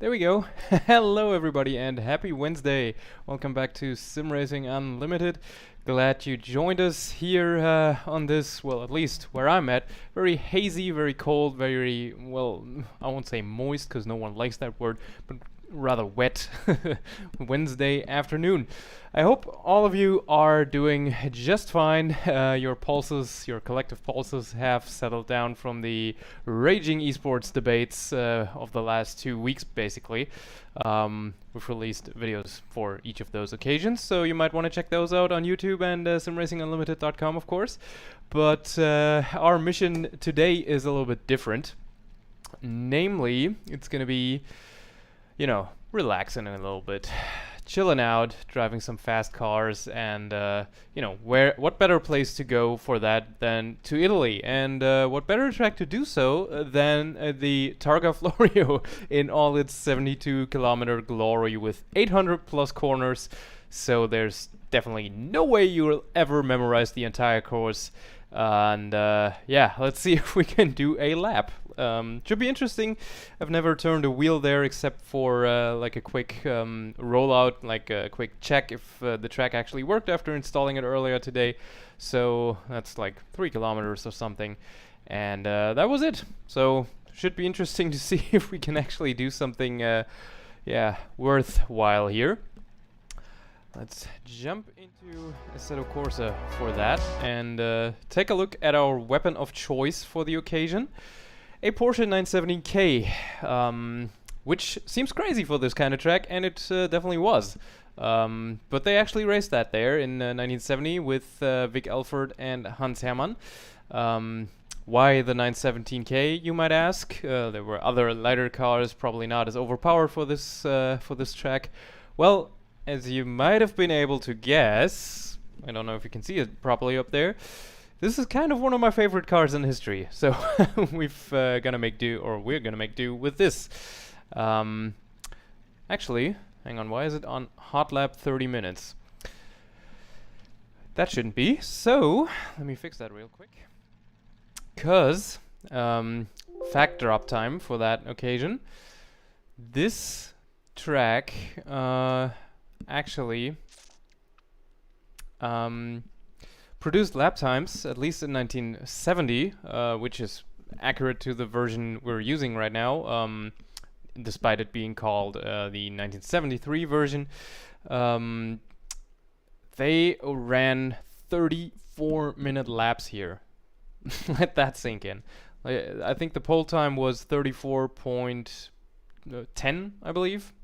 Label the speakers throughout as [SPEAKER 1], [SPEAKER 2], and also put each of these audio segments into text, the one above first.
[SPEAKER 1] There we go. Hello everybody and happy Wednesday. Welcome back to SimRacing Unlimited. Glad you joined us here on this, well, at least where I'm at, very hazy, very cold, very, well, I won't say moist because no one likes that word, but rather wet Wednesday afternoon. I hope all of you are doing just fine. Your pulses, your collective pulses have settled down from the raging esports debates of the last 2 weeks, basically. We've released videos for each of those occasions, so you might want to check those out on YouTube and simracingunlimited.com, of course. But our mission today is a little bit different. Namely, it's going to be, you know, relaxing a little bit, chilling out, driving some fast cars, and you know, what better place to go for that than to Italy? And what better track to do so than the Targa Florio in all its 72-kilometer glory with 800 plus corners. So there's definitely no way you will ever memorize the entire course. And yeah, let's see if we can do a lap. Should be interesting. I've never turned a wheel there except for like a quick rollout, like a quick check if the track actually worked after installing it earlier today. So that's like 3 kilometers or something. And that was it. So should be interesting to see if we can actually do something yeah, worthwhile here. Let's jump into Assetto Corsa for that and take a look at our weapon of choice for the occasion. A Porsche 970K, which seems crazy for this kind of track, and it definitely was. But they actually raced that there in 1970 with Vic Elford and Hans Hermann. Why the 917K, you might ask? There were other lighter cars, probably not as overpowered for this track. Well, as you might have been able to guess, I don't know if you can see it properly up there, this is kind of one of my favorite cars in history, so we're gonna make do with this. Actually, hang on, why is it on hot lap 30 minutes? That shouldn't be, so let me fix that real quick. Cause, fact drop time for that occasion. This track, actually, produced lap times, at least in 1970, which is accurate to the version we're using right now, despite it being called the 1973 version. They ran 34-minute laps here. Let that sink in. I think the pole time was 34.10, I believe.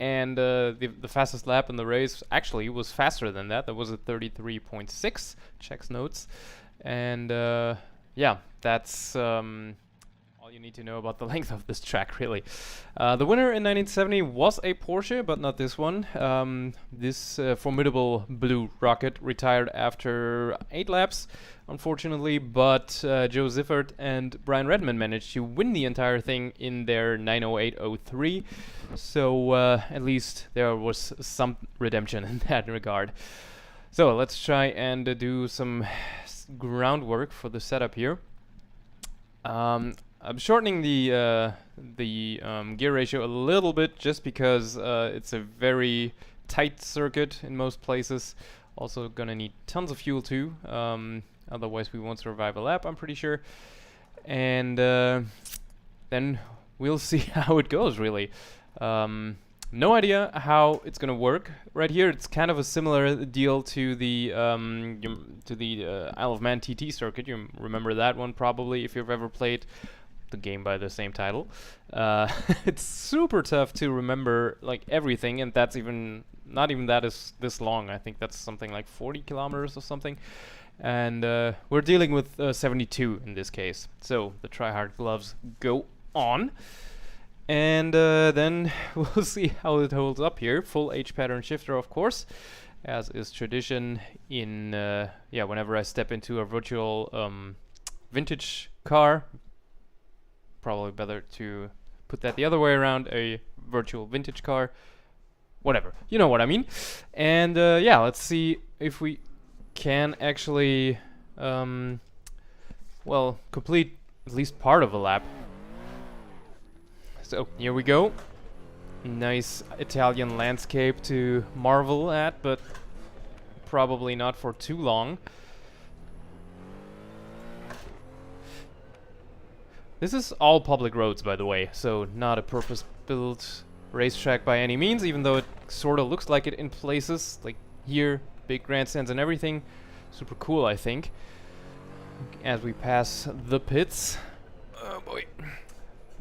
[SPEAKER 1] And the fastest lap in the race actually was faster than that. That was a 33.6. Checks notes. And yeah, that's all you need to know about the length of this track, really. The winner in 1970 was a Porsche, but not this one. This formidable blue rocket retired after 8 laps, unfortunately, but Joe Ziffert and Brian Redman managed to win the entire thing in their 908.03. So at least there was some redemption in that regard. So let's try and do some groundwork for the setup here. I'm shortening the gear ratio a little bit just because it's a very tight circuit in most places. Also gonna need tons of fuel too. Otherwise we won't survive a lap, I'm pretty sure. And then we'll see how it goes, really. No idea how it's gonna work. Right here, it's kind of a similar deal to the Isle of Man TT circuit. You remember that one probably if you've ever played the game by the same title. It's super tough to remember like everything, and that's not even that is this long. I think that's something like 40 kilometers or something. And we're dealing with 72 in this case. So the tryhard gloves go on. And then we'll see how it holds up here. Full H pattern shifter, of course, as is tradition in yeah, whenever I step into a virtual vintage car. Probably better to put that the other way around, a virtual vintage car. Whatever, you know what I mean. And yeah, let's see if we can actually well, complete at least part of a lap. So here we go. Nice Italian landscape to marvel at, but probably not for too long. This is all public roads, by the way, so not a purpose-built racetrack by any means, even though it sort of looks like it in places, like here, big grandstands and everything. Super cool, I think. As we pass the pits. Oh boy.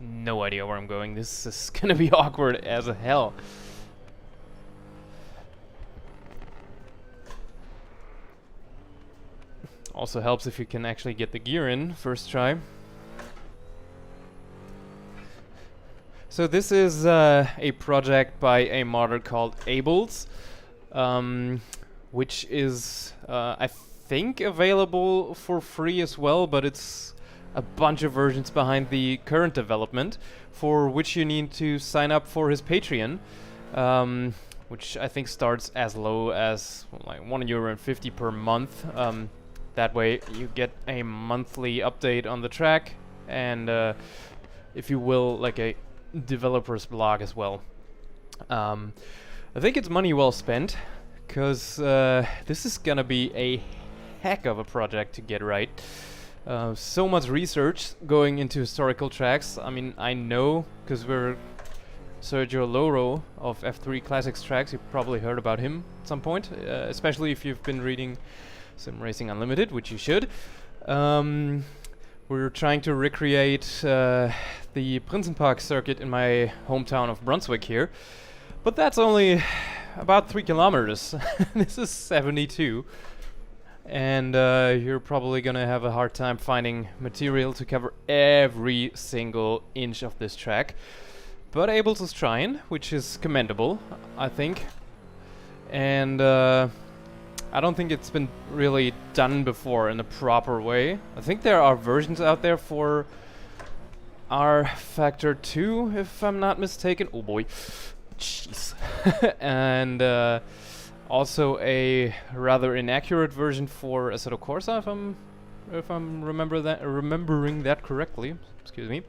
[SPEAKER 1] No idea where I'm going. This is gonna be awkward as hell. Also helps if you can actually get the gear in first try. So this is a project by a modder called Ables, which is I think available for free as well, but it's a bunch of versions behind the current development, for which you need to sign up for his Patreon, which I think starts as low as like €1.50 per month. That way you get a monthly update on the track and, if you will, like a developer's blog as well. I think it's money well spent, because this is gonna be a heck of a project to get right. So much research going into historical tracks. I mean, I know, because we're Sergio Loro of F3 Classics Tracks. You've probably heard about him at some point, especially if you've been reading SimRacing Unlimited, which you should. We're trying to recreate the Prinsenpark circuit in my hometown of Brunswick here, but that's only about 3 kilometers. This is 72. And you're probably gonna have a hard time finding material to cover every single inch of this track. But Ables is trying, which is commendable, I think. And I don't think it's been really done before in a proper way. I think there are versions out there for R Factor 2, if I'm not mistaken. Oh boy. Jeez. And also a rather inaccurate version for Assetto Corsa, if I'm remembering that correctly. Excuse me.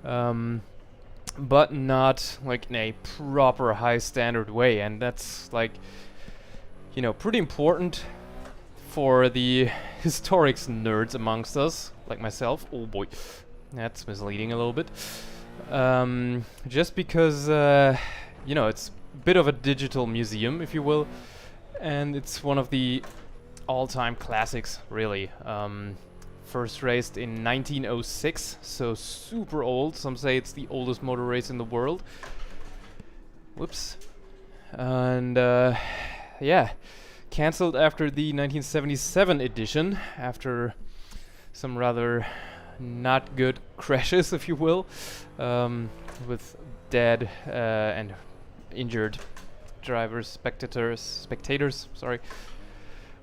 [SPEAKER 1] But not like in a proper high standard way, and that's like, you know, pretty important for the historics nerds amongst us, like myself. Oh boy, that's misleading a little bit. Just because you know, it's bit of a digital museum, if you will, and it's one of the all-time classics, really. First raced in 1906, so super old. Some say it's the oldest motor race in the world. Whoops. And yeah, cancelled after the 1977 edition, after some rather not good crashes, if you will, with dead and injured drivers, spectators, sorry,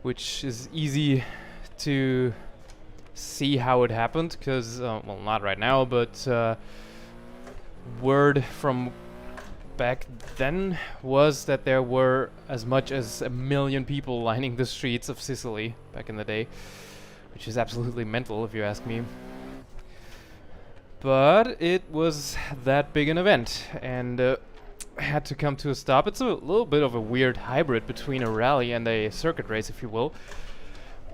[SPEAKER 1] which is easy to see how it happened, because, well, not right now, but word from back then was that there were as much as 1 million people lining the streets of Sicily back in the day, which is absolutely mental if you ask me. But it was that big an event, and had to come to a stop. It's a little bit of a weird hybrid between a rally and a circuit race, if you will.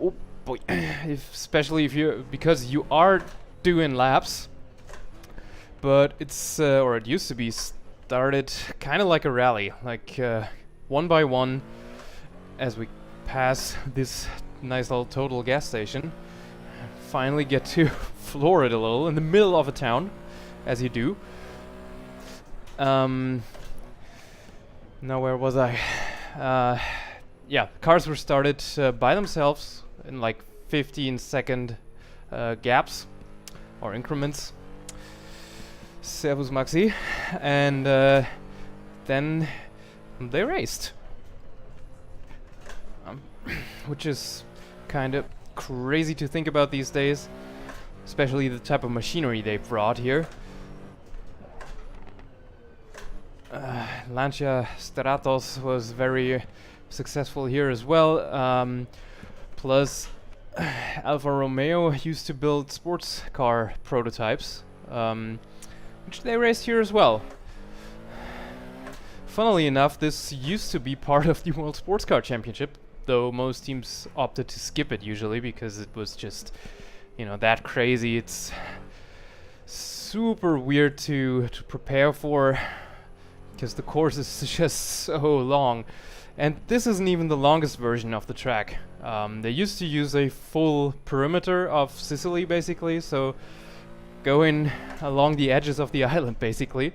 [SPEAKER 1] Oh boy, especially if because you are doing laps, but it's or it used to be started kind of like a rally, like one by one, as we pass this nice little Total gas station. Finally get to floor it a little in the middle of a town, as you do. Now where was I? Yeah, cars were started by themselves in like 15-second gaps or increments. Servus Maxi. And then they raced. Which is kind of crazy to think about these days, especially the type of machinery they brought here. Lancia Stratos was very successful here as well. Plus, Alfa Romeo used to build sports car prototypes. which they raced here as well. Funnily enough, this used to be part of the World Sports Car Championship, though most teams opted to skip it usually because it was just, you know, that crazy. It's super weird to prepare for because the course is just so long. And this isn't even the longest version of the track. They used to use a full perimeter of Sicily basically, so going along the edges of the island basically.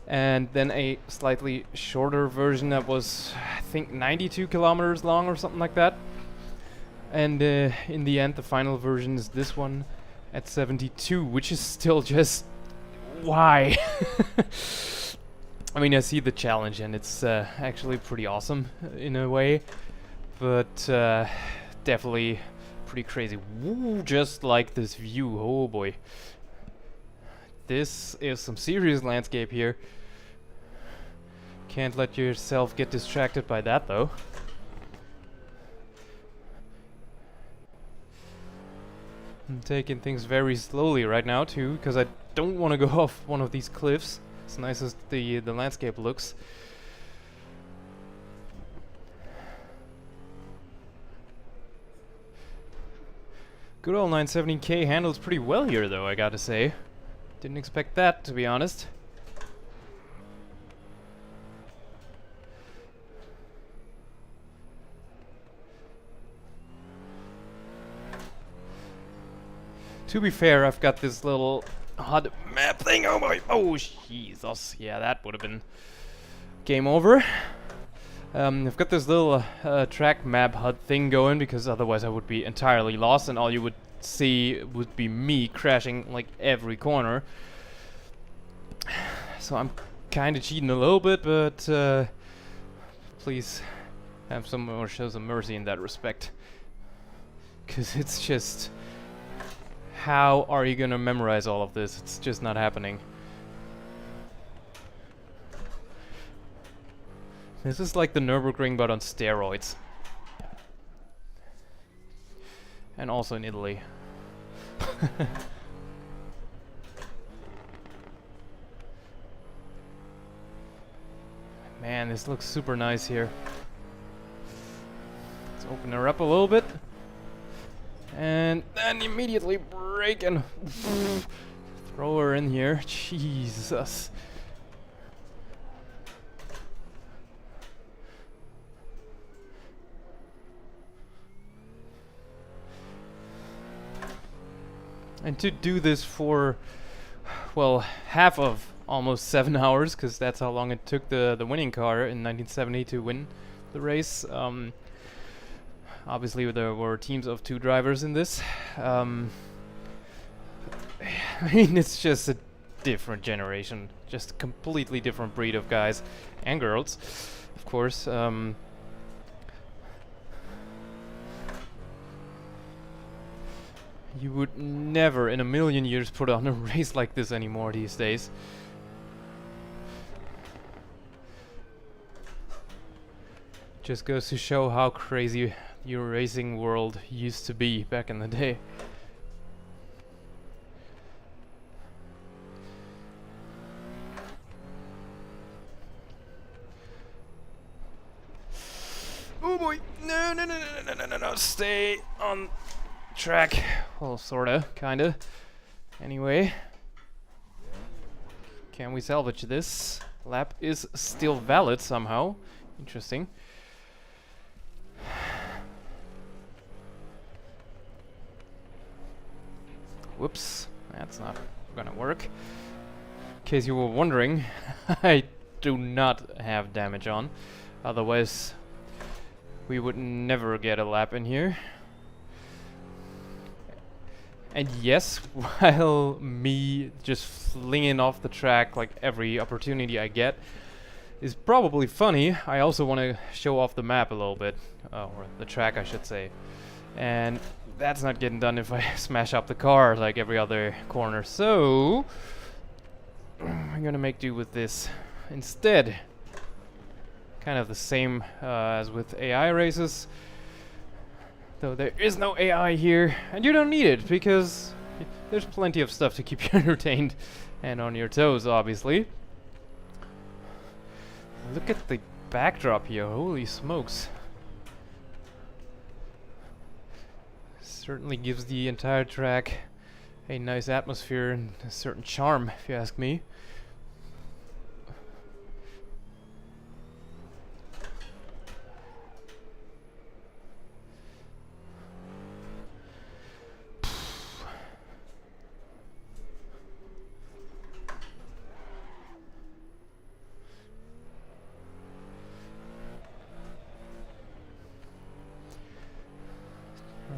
[SPEAKER 1] And then a slightly shorter version that was, I think, 92 kilometers long or something like that. And in the end, the final version is this one at 72, which is still just... why? I mean, I see the challenge, and it's actually pretty awesome in a way. But definitely pretty crazy. Woo, just like this view. Oh boy. This is some serious landscape here. Can't let yourself get distracted by that though. I'm taking things very slowly right now too, because I don't want to go off one of these cliffs, as nice as the landscape looks. Good old 970K handles pretty well here though, I gotta say. Didn't expect that, to be honest. To be fair, I've got this little HUD map thing. Oh my! Oh Jesus! Yeah, that would have been game over. I've got this little track map HUD thing going because otherwise I would be entirely lost, and all you would see would be me crashing like every corner. So I'm kind of cheating a little bit, but please have some or show some mercy in that respect, because it's just. How are you gonna memorize all of this? It's just not happening. This is like the Nürburgring but on steroids. And also in Italy. Man, this looks super nice here. Let's open her up a little bit. And then immediately brake and throw her in here. Jesus. And to do this for, well, half of almost 7 hours, because that's how long it took the winning car in 1970 to win the race. Obviously, there were teams of 2 drivers in this. I mean, it's just a different generation, just a completely different breed of guys and girls, of course. You would never in a million years put on a race like this anymore these days. Just goes to show how crazy your racing world used to be back in the day. Oh boy! No, no, no, no, no, no, no, no! Stay on track. Well, sorta, kinda. Anyway, can we salvage this? Lap is still valid somehow. Interesting. Whoops, that's not gonna work. In case you were wondering, I do not have damage on. Otherwise, we would never get a lap in here. And yes, while me just flinging off the track like every opportunity I get is probably funny, I also want to show off the map a little bit. Or the track, I should say. And that's not getting done if I smash up the car like every other corner. So I'm gonna make do with this instead. Kind of the same as with AI races. Though there is no AI here, and you don't need it because there's plenty of stuff to keep you entertained and on your toes, obviously. Look at the backdrop here, holy smokes. Certainly gives the entire track a nice atmosphere and a certain charm, if you ask me.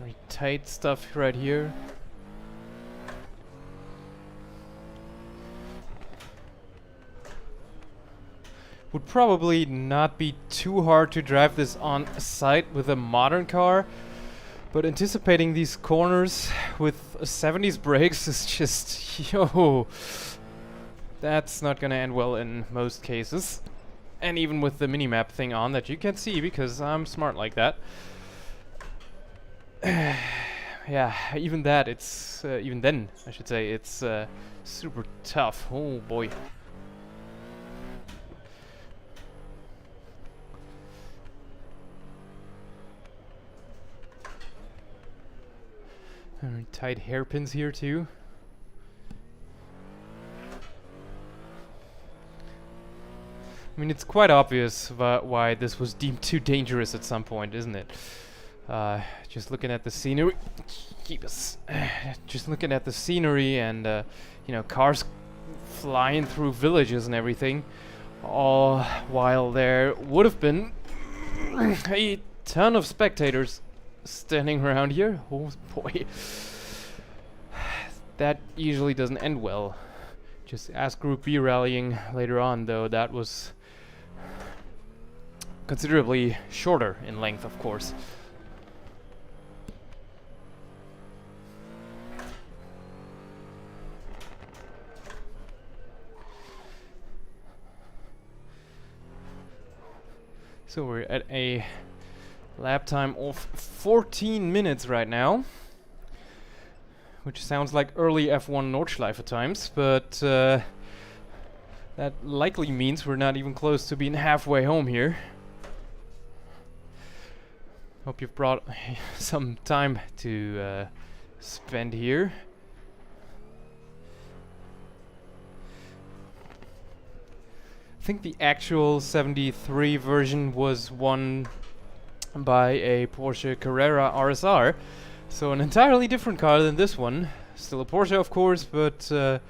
[SPEAKER 1] Really tight stuff right here. Would probably not be too hard to drive this on site with a modern car, but anticipating these corners with 70s brakes is just, yo, that's not gonna end well in most cases. And even with the minimap thing on that you can see because I'm smart like that. Yeah, even that, it's, even then, I should say, it's super tough. Oh boy. Very tight hairpins here too. I mean, it's quite obvious why this was deemed too dangerous at some point, isn't it? Just looking at the scenery, just looking at the scenery and you know, cars flying through villages and everything, all while there would have been a ton of spectators standing around here. Oh boy. That usually doesn't end well. Just ask Group B rallying later on, though. That was considerably shorter in length, of course. So we're at a lap time of 14 minutes right now, which sounds like early F1 Nordschleife at times, but that likely means we're not even close to being halfway home here. Hope you've brought some time to spend here. I think the actual 73 version was won by a Porsche Carrera RSR, so an entirely different car than this one. Still a Porsche, of course, but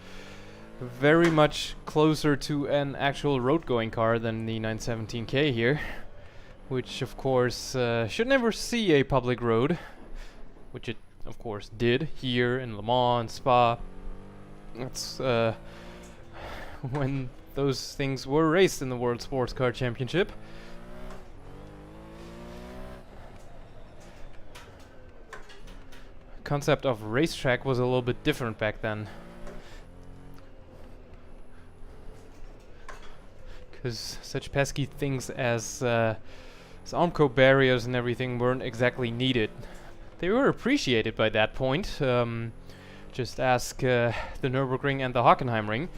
[SPEAKER 1] very much closer to an actual road-going car than the 917K here, which of course should never see a public road, which it of course did here in Le Mans and Spa. That's when those things were raced in the World Sports Car Championship. Concept of racetrack was a little bit different back then, because such pesky things as Armco barriers and everything weren't exactly needed. They were appreciated by that point. Just ask the Nürburgring and the Hockenheimring,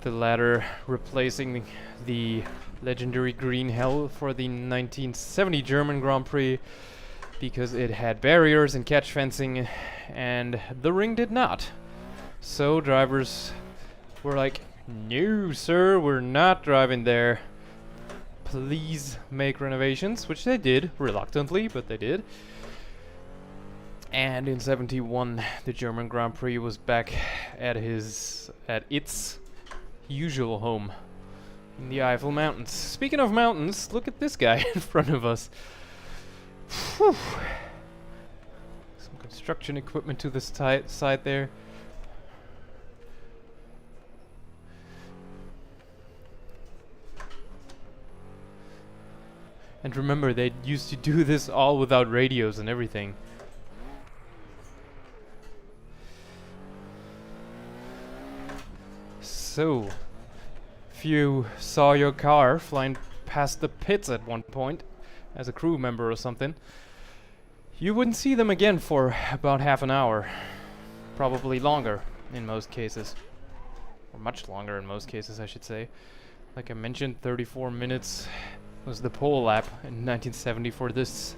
[SPEAKER 1] the latter replacing the legendary green hell for the 1970 German Grand Prix, because it had barriers and catch fencing and the ring did not. So drivers were like, no sir, we're not driving there. Please make renovations, which they did, reluctantly, but they did. And in 71 the German Grand Prix was back at its usual home in the Eifel Mountains. Speaking of mountains, look at this guy in front of us. Whew. Some construction equipment to this side there. And remember, they used to do this all without radios and everything. So, if you saw your car flying past the pits at one point as a crew member or something, you wouldn't see them again for about half an hour. Probably longer in most cases. or much longer in most cases, I should say. Like I mentioned, 34 minutes was the pole lap in 1970 for this.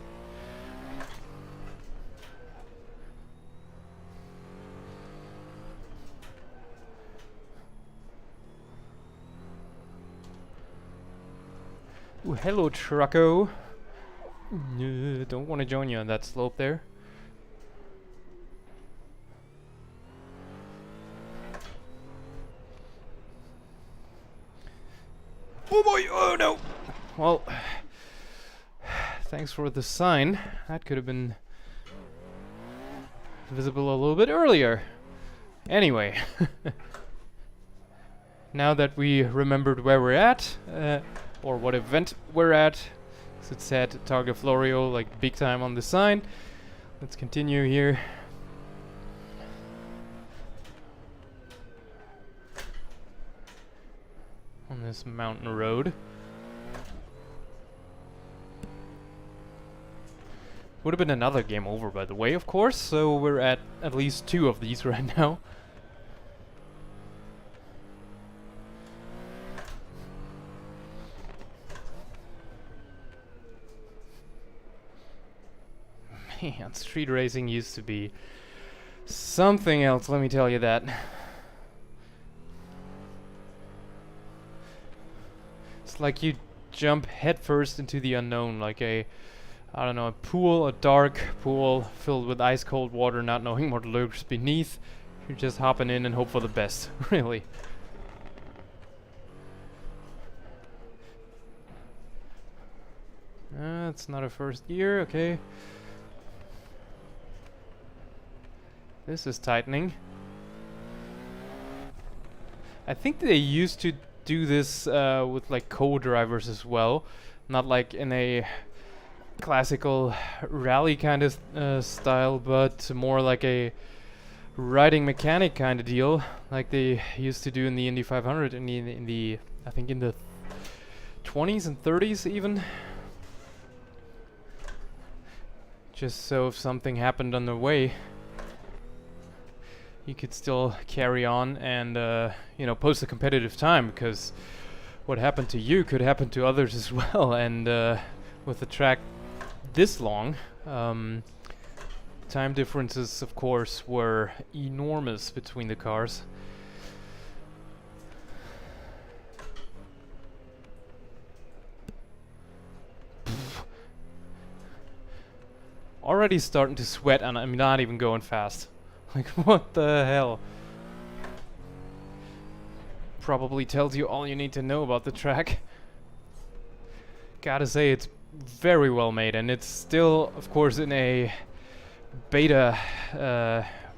[SPEAKER 1] Ooh, hello, Trucko. Don't want to join you on that slope there. Oh boy! Oh no! Well, thanks for the sign. That could have been visible a little bit earlier. Anyway, now that we remembered where we're at, or what event we're at, so it said Targa Florio, like big time on the sign. Let's continue here. On this mountain road. Would have been another game over, by the way, of course, so we're at least 2 of these right now. Man, street racing used to be something else, let me tell you that. It's like you jump headfirst into the unknown, like I don't know, a pool, a dark pool filled with ice cold water, not knowing what lurks beneath. You're just hopping in and hope for the best, really. It's not a first gear, okay. This is tightening. I think they used to do this with like co-drivers as well, not like in a classical rally kind of style, but more like a riding mechanic kind of deal, like they used to do in the Indy 500 in the I think in the 20s and 30s even. Just so if something happened on the way, you could still carry on and you know, post a competitive time, because what happened to you could happen to others as well. And with the track this long, time differences of course were enormous between the cars. Already starting to sweat and I'm not even going fast. Like, what the hell? Probably tells you all you need to know about the track. Gotta say, it's very well made, and it's still, of course, in a beta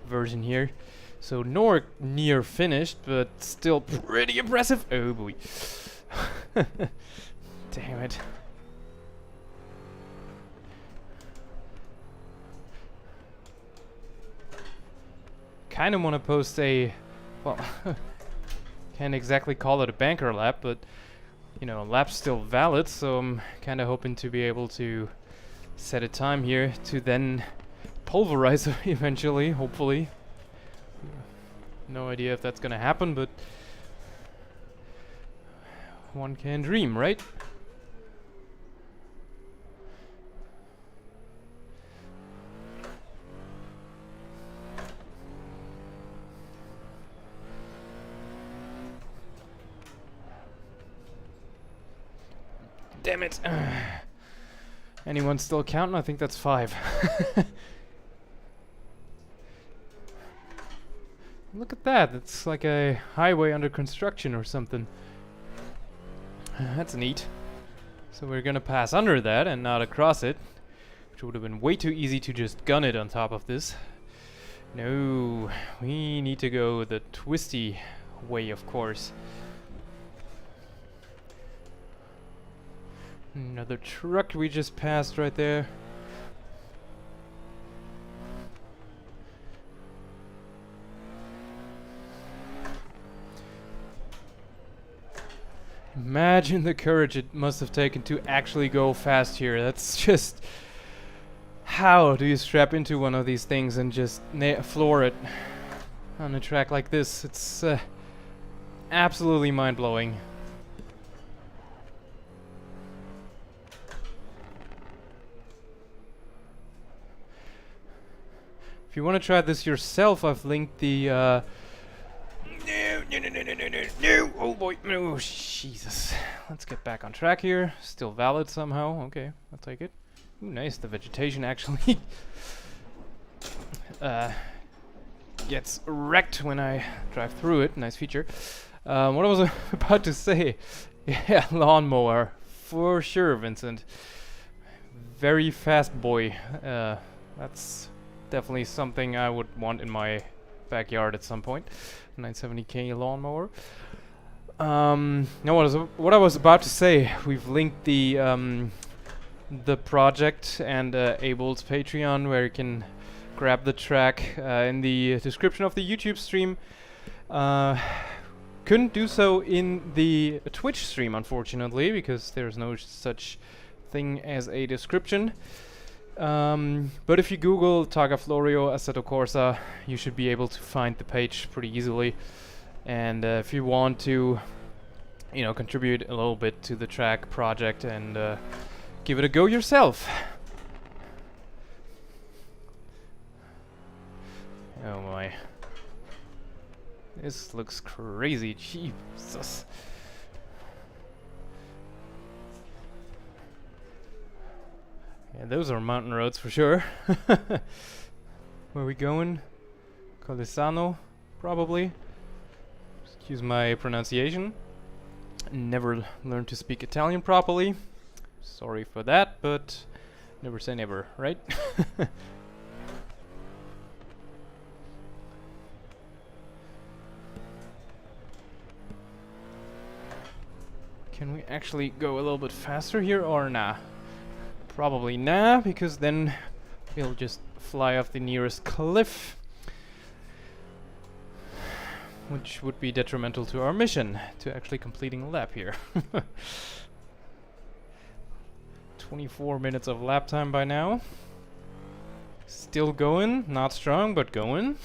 [SPEAKER 1] version here. So nowhere near finished, but still pretty impressive. Oh boy. Damn it. Kind of want to post a, well, can't exactly call it a banker lap, but you know, lap's still valid, so I'm kind of hoping to be able to set a time here to then pulverize eventually, hopefully. No idea if that's gonna happen, but one can dream, right? Damn it. Anyone still counting? I think that's 5. Look at that. It's like a highway under construction or something. That's neat. So we're gonna pass under that and not across it, which would have been way too easy to just gun it on top of this. No, we need to go the twisty way, of course. Another truck we just passed right there. Imagine the courage it must have taken to actually go fast here. That's just... How do you strap into one of these things and just floor it on a track like this? It's absolutely mind-blowing. If you want to try this yourself, I've linked the no, oh boy, no, Jesus. Let's get back on track here. Still valid somehow. Okay, I'll take it. Ooh, nice. The vegetation actually gets wrecked when I drive through it. Nice feature. What I was about to say, yeah, lawnmower for sure, Vincent. Very fast boy. That's definitely something I would want in my backyard at some point. 970k lawnmower. No, what I was about to say. We've linked the project and Abel's Patreon, where you can grab the track in the description of the YouTube stream. Couldn't do so in the Twitch stream, unfortunately, because there's no such thing as a description. But if you Google Targa Florio Assetto Corsa, you should be able to find the page pretty easily. And if you want to, you know, contribute a little bit to the track project and give it a go yourself. Oh my. This looks crazy. Jesus. Yeah, those are mountain roads for sure. Where are we going? Colesano, probably. Excuse my pronunciation. Never learned to speak Italian properly. Sorry for that, but never say never, right? Can we actually go a little bit faster here or nah? Probably nah, because then we'll just fly off the nearest cliff, which would be detrimental to our mission, to actually completing a lap here. 24 minutes of lap time by now. Still going, not strong, but going.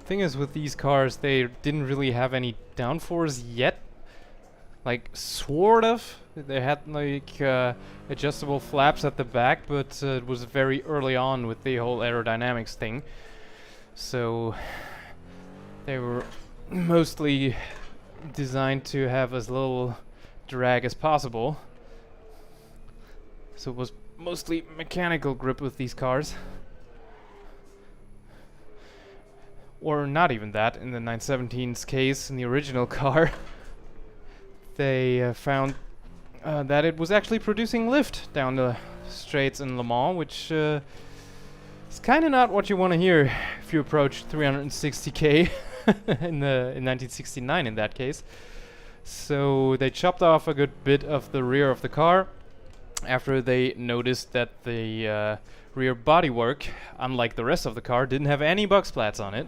[SPEAKER 1] Thing is, with these cars, they didn't really have any downforce yet. Like, sort of. They had like adjustable flaps at the back, but it was very early on with the whole aerodynamics thing. So they were mostly designed to have as little drag as possible. So it was mostly mechanical grip with these cars. Or not even that. In the 917's case, in the original car, they found that it was actually producing lift down the straights in Le Mans, which is kind of not what you want to hear if you approach 360k in 1969 in that case. So they chopped off a good bit of the rear of the car after they noticed that the rear bodywork, unlike the rest of the car, didn't have any bug splats on it,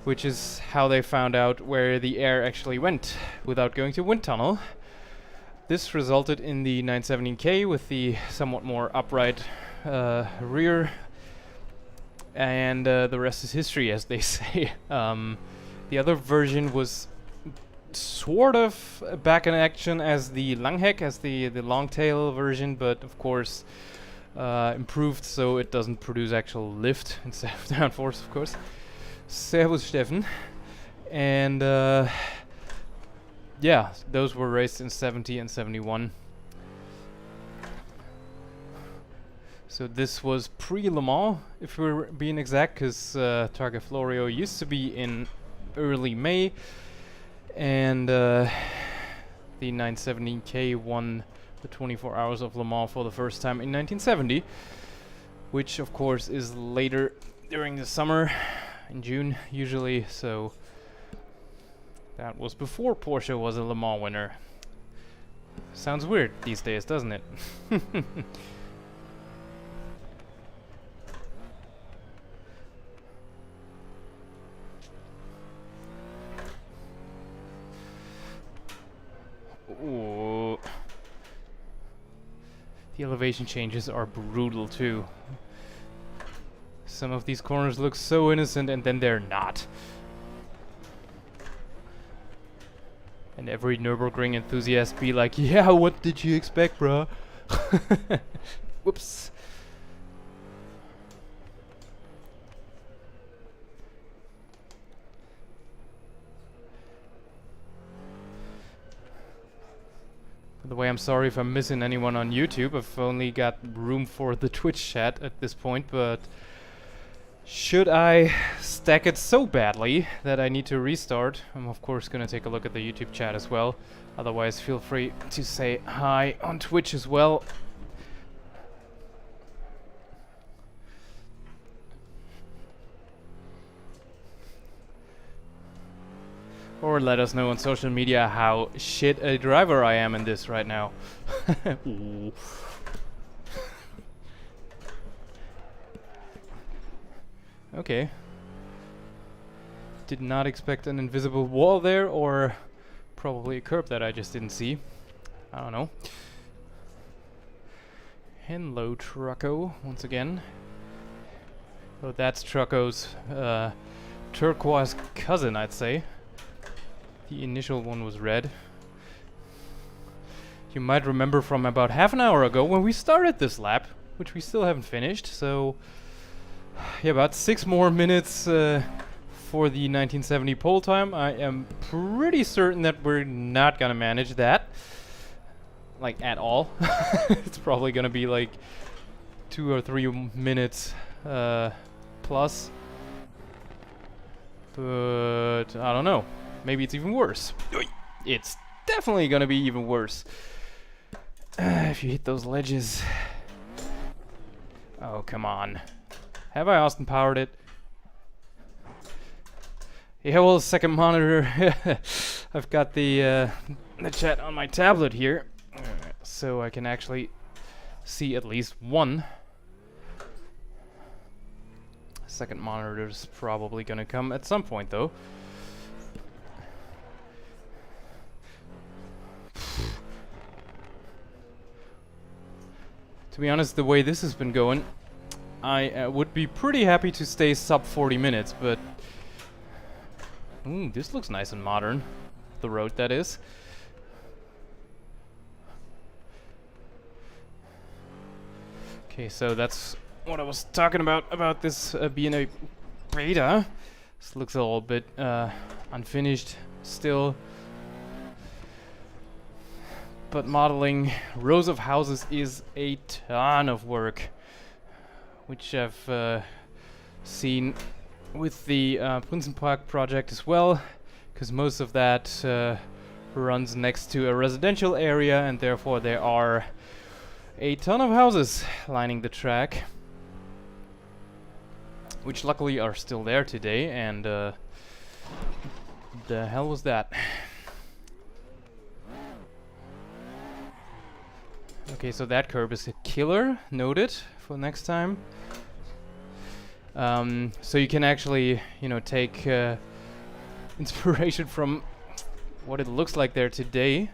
[SPEAKER 1] which is how they found out where the air actually went without going to wind tunnel. This resulted in the 917K with the somewhat more upright rear, and the rest is history, as they say. The other version was sort of back in action as the Langheck, as the long tail version, but of course improved so it doesn't produce actual lift instead of downforce, of course. Servus, Steffen. And yeah, those were raced in 70 and 71. So this was pre-Le Mans, if we're being exact, because Targa Florio used to be in early May, and the 917K won the 24 Hours of Le Mans for the first time in 1970, which of course is later during the summer, in June usually, so that was before Porsche was a Le Mans winner. Sounds weird these days, doesn't it? The elevation changes are brutal too. Some of these corners look so innocent and then they're not. And every Nürburgring enthusiast be like, yeah, what did you expect, bruh? Whoops. By the way, I'm sorry if I'm missing anyone on YouTube. I've only got room for the Twitch chat at this point, but should I stack it so badly that I need to restart, I'm of course gonna take a look at the YouTube chat as well. Otherwise, feel free to say hi on Twitch as well. Or let us know on social media how shit a driver I am in this right now. Ooh. Okay. Did not expect an invisible wall there, or probably a curb that I just didn't see. I don't know. Hello, Trucko, once again. Oh, that's Trucko's turquoise cousin, I'd say. The initial one was red. You might remember from about half an hour ago when we started this lap, which we still haven't finished, so yeah, about 6 more minutes for the 1970 pole time. I am pretty certain that we're not gonna manage that, like, at all. It's probably gonna be like 2 or 3 minutes plus, but I don't know. Maybe it's even worse. It's definitely gonna be even worse if you hit those ledges. Oh, come on. Have I Austin powered it? Yeah, well, second monitor. I've got the chat on my tablet here, so I can actually see at least one. Second monitor's probably gonna come at some point, though. To be honest, the way this has been going, I would be pretty happy to stay sub 40 minutes, but this looks nice and modern. The road, that is. Okay, so that's what I was talking about this being a beta. This looks a little bit unfinished still. But modeling rows of houses is a ton of work, which I've seen with the Prinzenpark project as well, because most of that runs next to a residential area, and therefore there are a ton of houses lining the track, which luckily are still there today. And the hell was that? Okay, so that curb is a killer. Noted for next time. So you can actually, you know, take inspiration from what it looks like there today.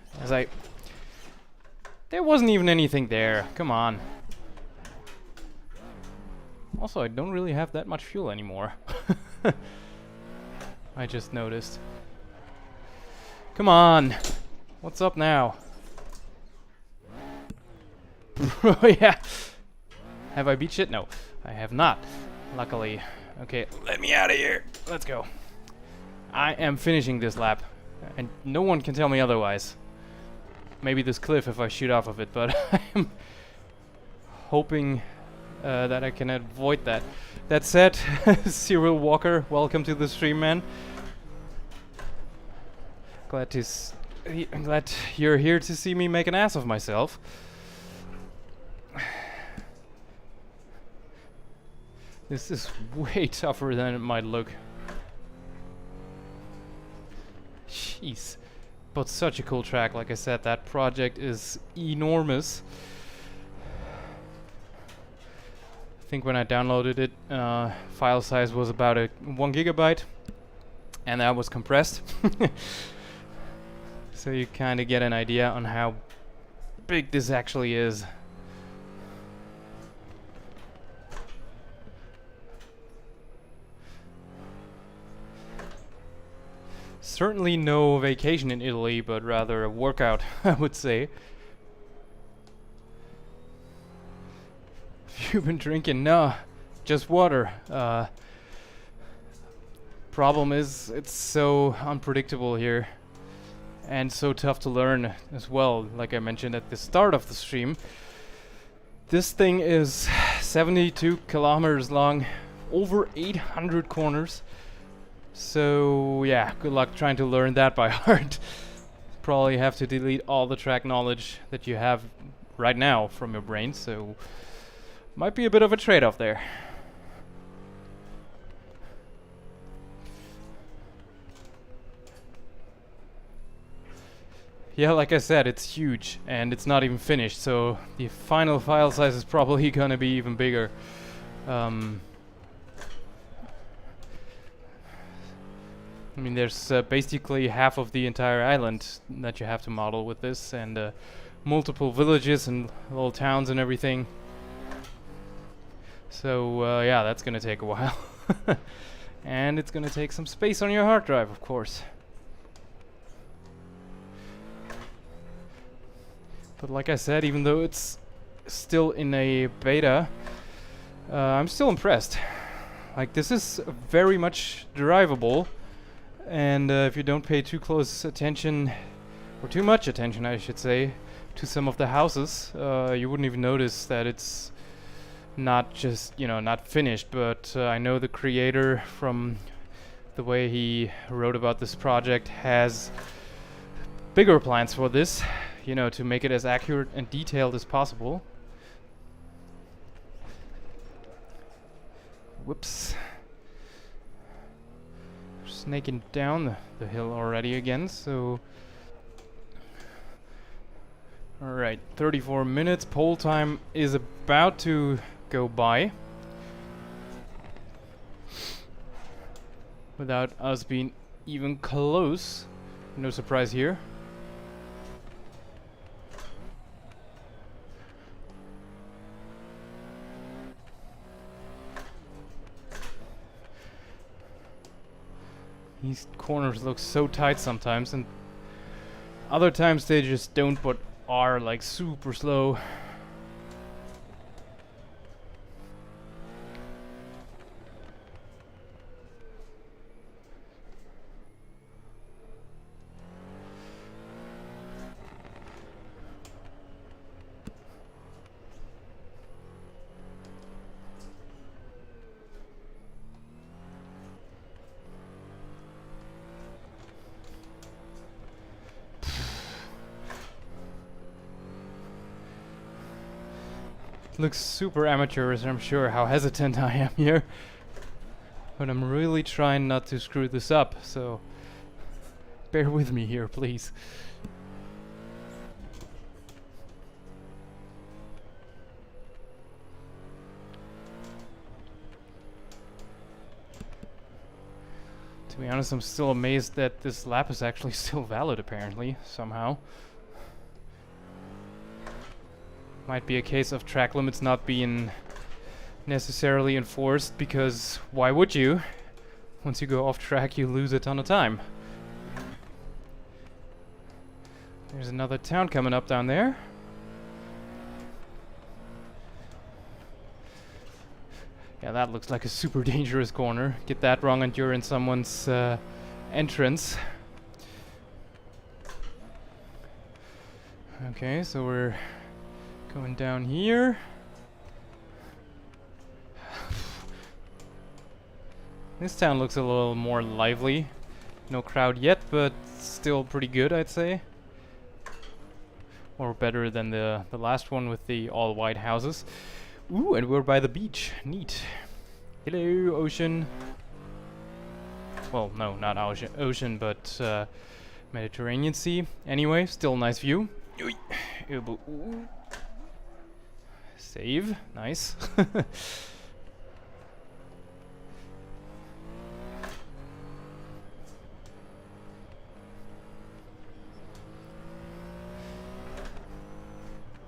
[SPEAKER 1] There wasn't even anything there. Come on. Also, I don't really have that much fuel anymore. I just noticed. Come on. What's up now? Oh yeah. Have I beat shit? No, I have not. Luckily. Okay, let me out of here. Let's go. I am finishing this lap, and no one can tell me otherwise. Maybe this cliff if I shoot off of it, but I'm hoping that I can avoid that. That said, Cyril Walker, welcome to the stream, man. Glad you're here to see me make an ass of myself. This is way tougher than it might look. Jeez. But such a cool track, like I said, that project is enormous. I think when I downloaded it, file size was about 1 gigabyte, and that was compressed. So you kind of get an idea on how big this actually is. Certainly no vacation in Italy, but rather a workout, I would say. You've been drinking? No, just water. Problem is, it's so unpredictable here. And so tough to learn as well, like I mentioned at the start of the stream. This thing is 72 kilometers long, over 800 corners. So yeah, good luck trying to learn that by heart. Probably have to delete all the track knowledge that you have right now from your brain, so might be a bit of a trade-off there. Yeah, like I said, it's huge and it's not even finished, so the final file size is probably gonna be even bigger. I mean, there's basically half of the entire island that you have to model with this, and multiple villages and little towns and everything. So yeah, that's gonna take a while. And it's gonna take some space on your hard drive, of course. But like I said, even though it's still in a beta, I'm still impressed. Like, this is very much drivable. And if you don't pay too close attention, or too much attention I should say, to some of the houses, you wouldn't even notice that it's not just, you know, not finished. But I know the creator, from the way he wrote about this project, has bigger plans for this, you know, to make it as accurate and detailed as possible. Whoops. Snaking down the hill already again, so alright, 34 minutes. Pole time is about to go by without us being even close. No surprise here. These corners look so tight sometimes, and other times they just don't, but are like super slow. Looks super amateurish, I'm sure, how hesitant I am here. But I'm really trying not to screw this up, so bear with me here, please. To be honest, I'm still amazed that this lap is actually still valid, apparently, somehow. Might be a case of track limits not being necessarily enforced, because why would you? Once you go off track, you lose a ton of time. There's another town coming up down there. Yeah, that looks like a super dangerous corner. Get that wrong and you're in someone's entrance. Okay, so we're going down here. This town looks a little more lively. No crowd yet, but still pretty good, I'd say. Or better than the last one with the all white houses. Ooh, and we're by the beach. Neat. Hello, ocean. Well, no, not ocean, but Mediterranean Sea. Anyway, still nice view. Ooh. Save. Nice.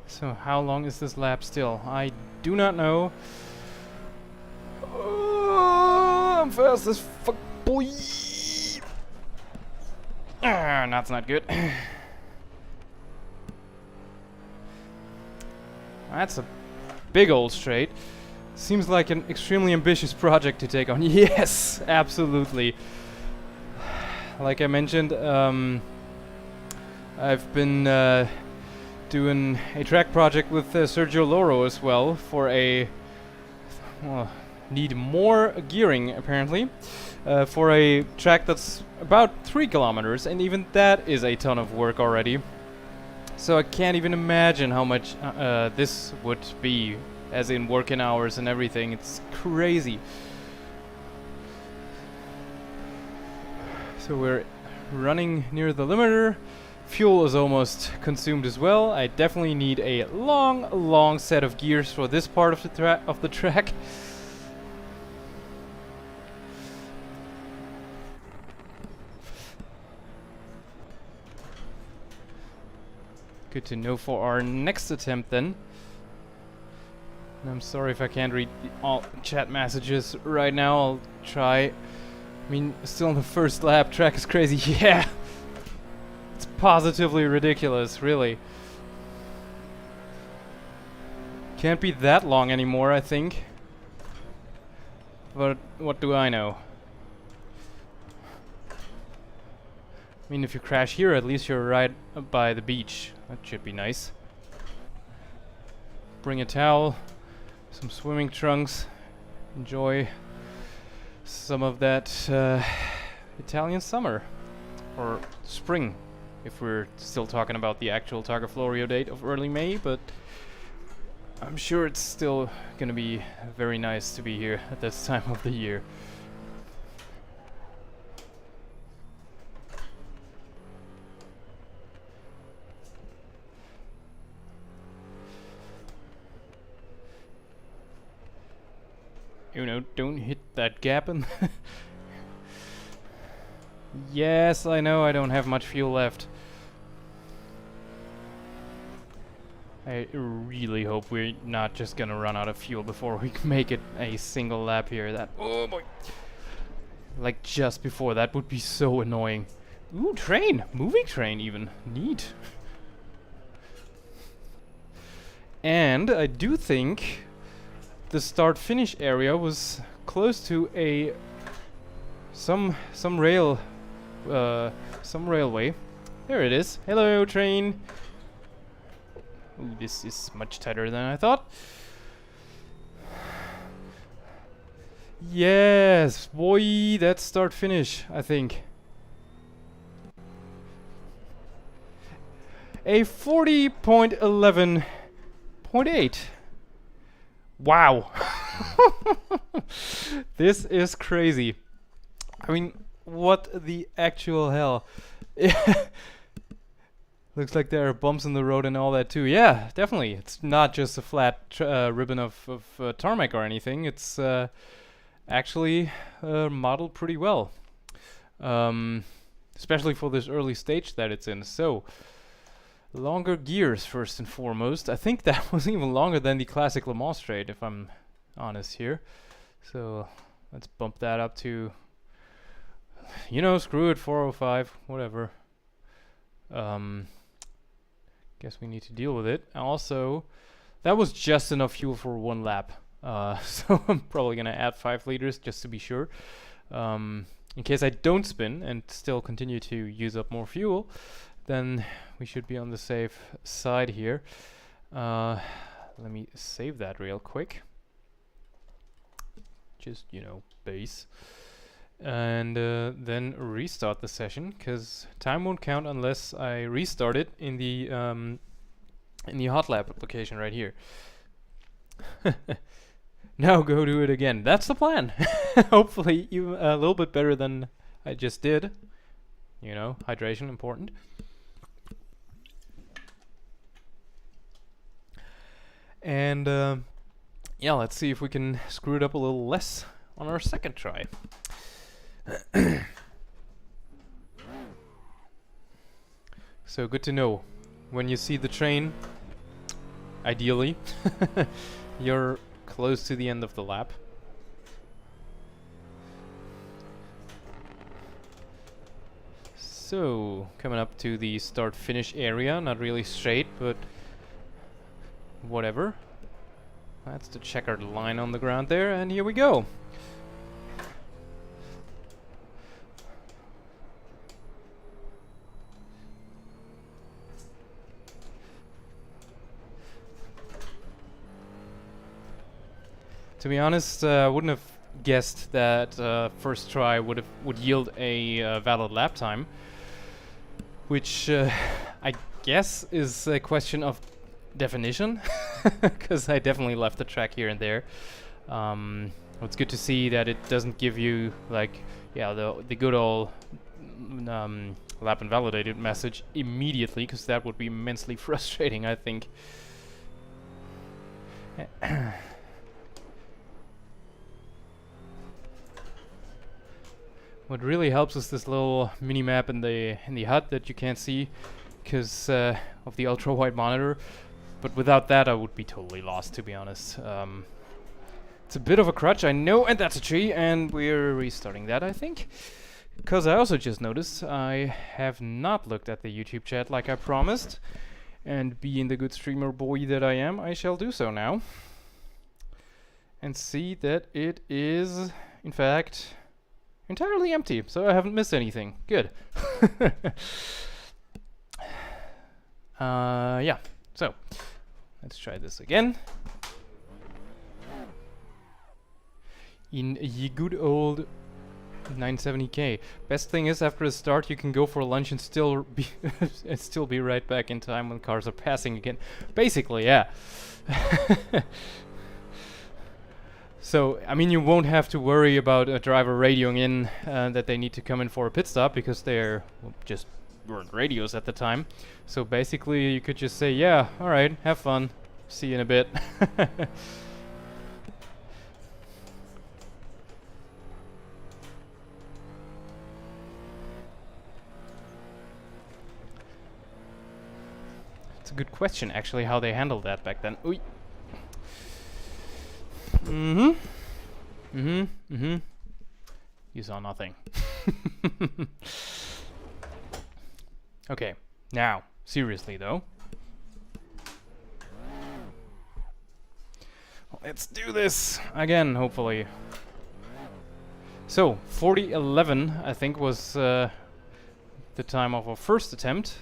[SPEAKER 1] So how long is this lap still? I do not know. I'm fast as fuck, boy. That's not good. That's a big old straight. Seems like an extremely ambitious project to take on. Yes, absolutely. Like I mentioned, I've been doing a track project with Sergio Loro as well for a... Well, need more gearing apparently. For a track that's about 3 kilometers, and even that is a ton of work already. So I can't even imagine how much this would be, as in working hours and everything. It's crazy. So we're running near the limiter. Fuel is almost consumed as well. I definitely need a long set of gears for this part of the track. Good to know for our next attempt then. And I'm sorry if I can't read all chat messages right now. I'll try. I mean, still on the first lap, track is crazy. Yeah! It's positively ridiculous, really. Can't be that long anymore, I think. But what do I know? I mean, if you crash here, at least you're right by the beach. That should be nice. Bring a towel, some swimming trunks. Enjoy some of that Italian summer. Or spring, if we're still talking about the actual Targa Florio date of early May, but I'm sure it's still gonna be very nice to be here at this time of the year. You know, don't hit that gap in. Yes, I know I don't have much fuel left. I really hope we're not just gonna run out of fuel before we make it a single lap here. That, oh boy. Like just before, that would be so annoying. Ooh, train! Moving train even. Neat. And I do think the start-finish area was close to a some railway. There it is. Hello, train. Ooh, this is much tighter than I thought. Yes, boy, that's start-finish, I think. A 40.11.8. Wow. This is crazy. I mean, what the actual hell? Looks like there are bumps in the road and all that too. Yeah, definitely. It's not just a flat ribbon of tarmac or anything. It's actually modeled pretty well. Especially for this early stage that it's in. So, longer gears first and foremost. I think that was even longer than the classic Le Mans straight, if I'm honest here. So let's bump that up to, you know, screw it, 405, whatever. Guess we need to deal with it. Also, that was just enough fuel for 1 lap. So I'm probably gonna add 5 liters just to be sure. In case I don't spin and still continue to use up more fuel, then we should be on the safe side here. Let me save that real quick. Just, you know, base. And then restart the session, because time won't count unless I restart it in the hot lap application right here. Now go do it again. That's the plan. Hopefully even a little bit better than I just did. You know, hydration important. And yeah, let's see if we can screw it up a little less on our second try. So good to know. When you see the train, ideally, you're close to the end of the lap. So, coming up to the start-finish area, not really straight, but whatever. That's the checkered line on the ground there, and here we go. To be honest, I wouldn't have guessed that first try would yield a valid lap time, which I guess is a question of definition, because I definitely left the track here and there. It's good to see that it doesn't give you like, yeah, the good old lap invalidated message immediately, because that would be immensely frustrating, I think. What really helps is this little mini map in the HUD that you can't see because of the ultra wide monitor. But without that, I would be totally lost, to be honest. It's a bit of a crutch, I know, and that's a tree, and we're restarting that, I think. Because I also just noticed I have not looked at the YouTube chat like I promised. And being the good streamer boy that I am, I shall do so now. And see that it is, in fact, entirely empty, so I haven't missed anything. Good. Yeah, so let's try this again. In ye good old 970k. Best thing is, after the start, you can go for lunch and still be and still be right back in time when cars are passing again. Basically, yeah. So, I mean, you won't have to worry about a driver radioing in that they need to come in for a pit stop, because they're just weren't radios at the time. So basically, you could just say, yeah, alright, have fun, see you in a bit. It's a good question, actually, how they handled that back then. Ooh. You saw nothing. Okay, now, seriously though. Let's do this again, hopefully. So, 40:11, I think, was the time of our first attempt.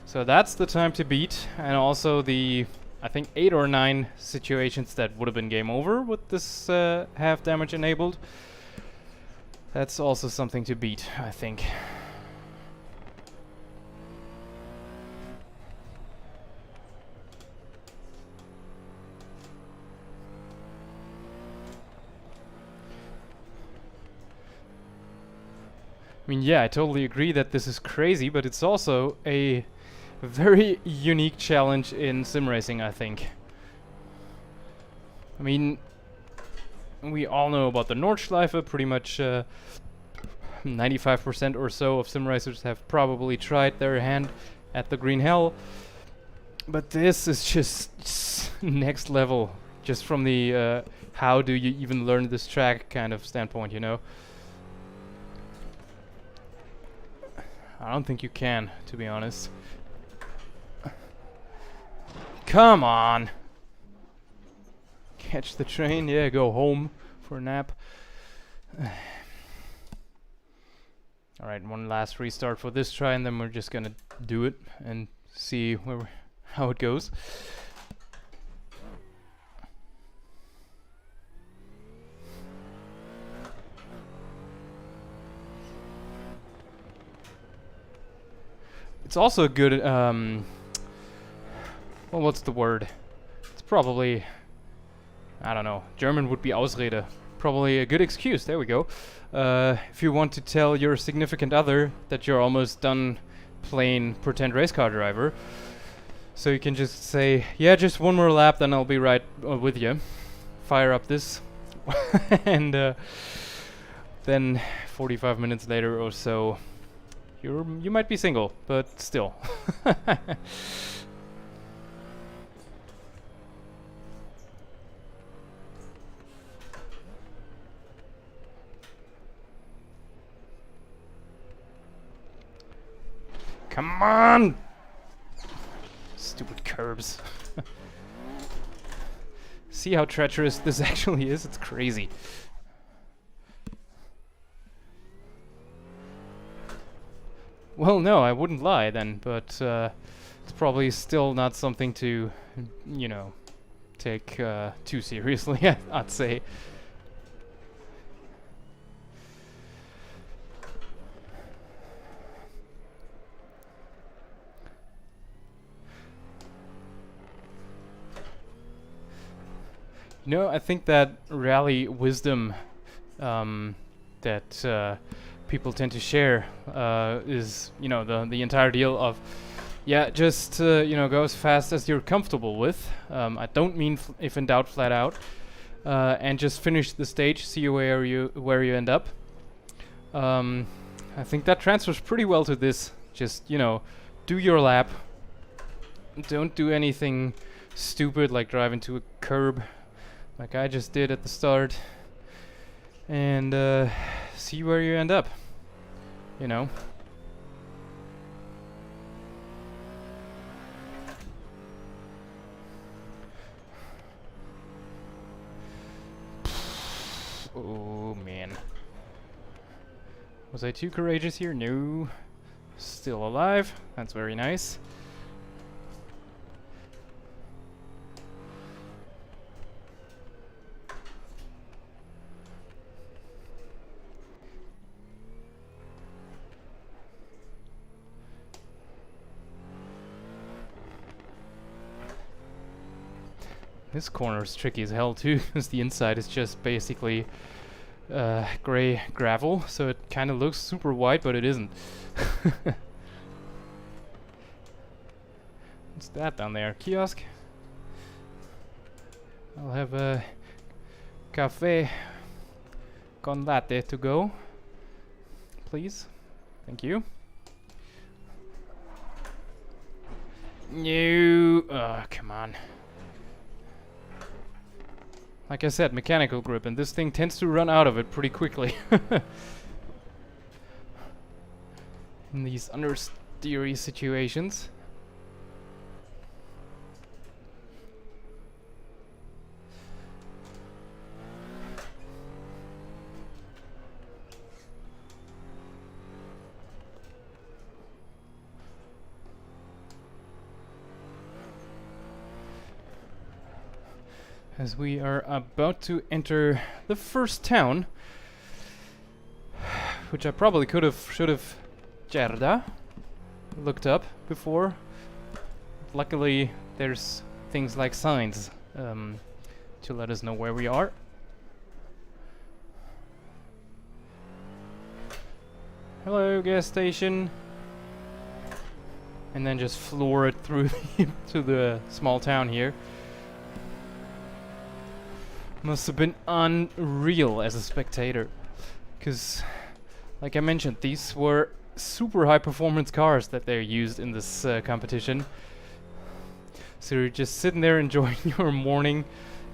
[SPEAKER 1] So that's the time to beat, and also the, I think, 8 or 9 situations that would have been game over with this half damage enabled. That's also something to beat, I think. I mean, yeah, I totally agree that this is crazy, but it's also a very unique challenge in sim racing, I think. I mean, we all know about the Nordschleife. Pretty much 95% or so of sim racers have probably tried their hand at the Green Hell. But this is just next level, just from the how do you even learn this track kind of standpoint, you know? I don't think you can, to be honest. Come on! Catch the train, yeah, go home for a nap. Alright, one last restart for this try, and then we're just gonna do it and see how it goes. It's also a good, well, what's the word? It's probably, I don't know, German would be Ausrede. Probably a good excuse, there we go. If you want to tell your significant other that you're almost done playing pretend race car driver. So you can just say, yeah, just one more lap, then I'll be right with you. Fire up this. And then 45 minutes later or so, you might be single, but still. Come on! Stupid curbs. See how treacherous this actually is? It's crazy. Well, no, I wouldn't lie then, but it's probably still not something to, you know, take too seriously, I'd say. No, I think that rally wisdom that people tend to share is, you know, the entire deal of, yeah, just you know, go as fast as you're comfortable with. I don't mean if in doubt, flat out, and just finish the stage, see where you end up. I think that transfers pretty well to this. Just, you know, do your lap. Don't do anything stupid like drive into a curb, like I just did at the start, and see where you end up, you know. Oh man. Was I too courageous here? No. Still alive. That's very nice. This corner is tricky as hell too, because the inside is just basically gray gravel, so it kind of looks super white, but it isn't. What's that down there? Kiosk? I'll have a cafe con latte to go, please. Thank you. No, come on. Like I said, mechanical grip, and this thing tends to run out of it pretty quickly. In these understeery situations. As we are about to enter the first town, which I probably should have Cerda looked up before. Luckily, there's things like signs to let us know where we are. Hello, gas station. And then just floor it through to the small town here. Must have been unreal as a spectator, because, like I mentioned, these were super high performance cars that they used in this competition. So you're just sitting there enjoying your morning,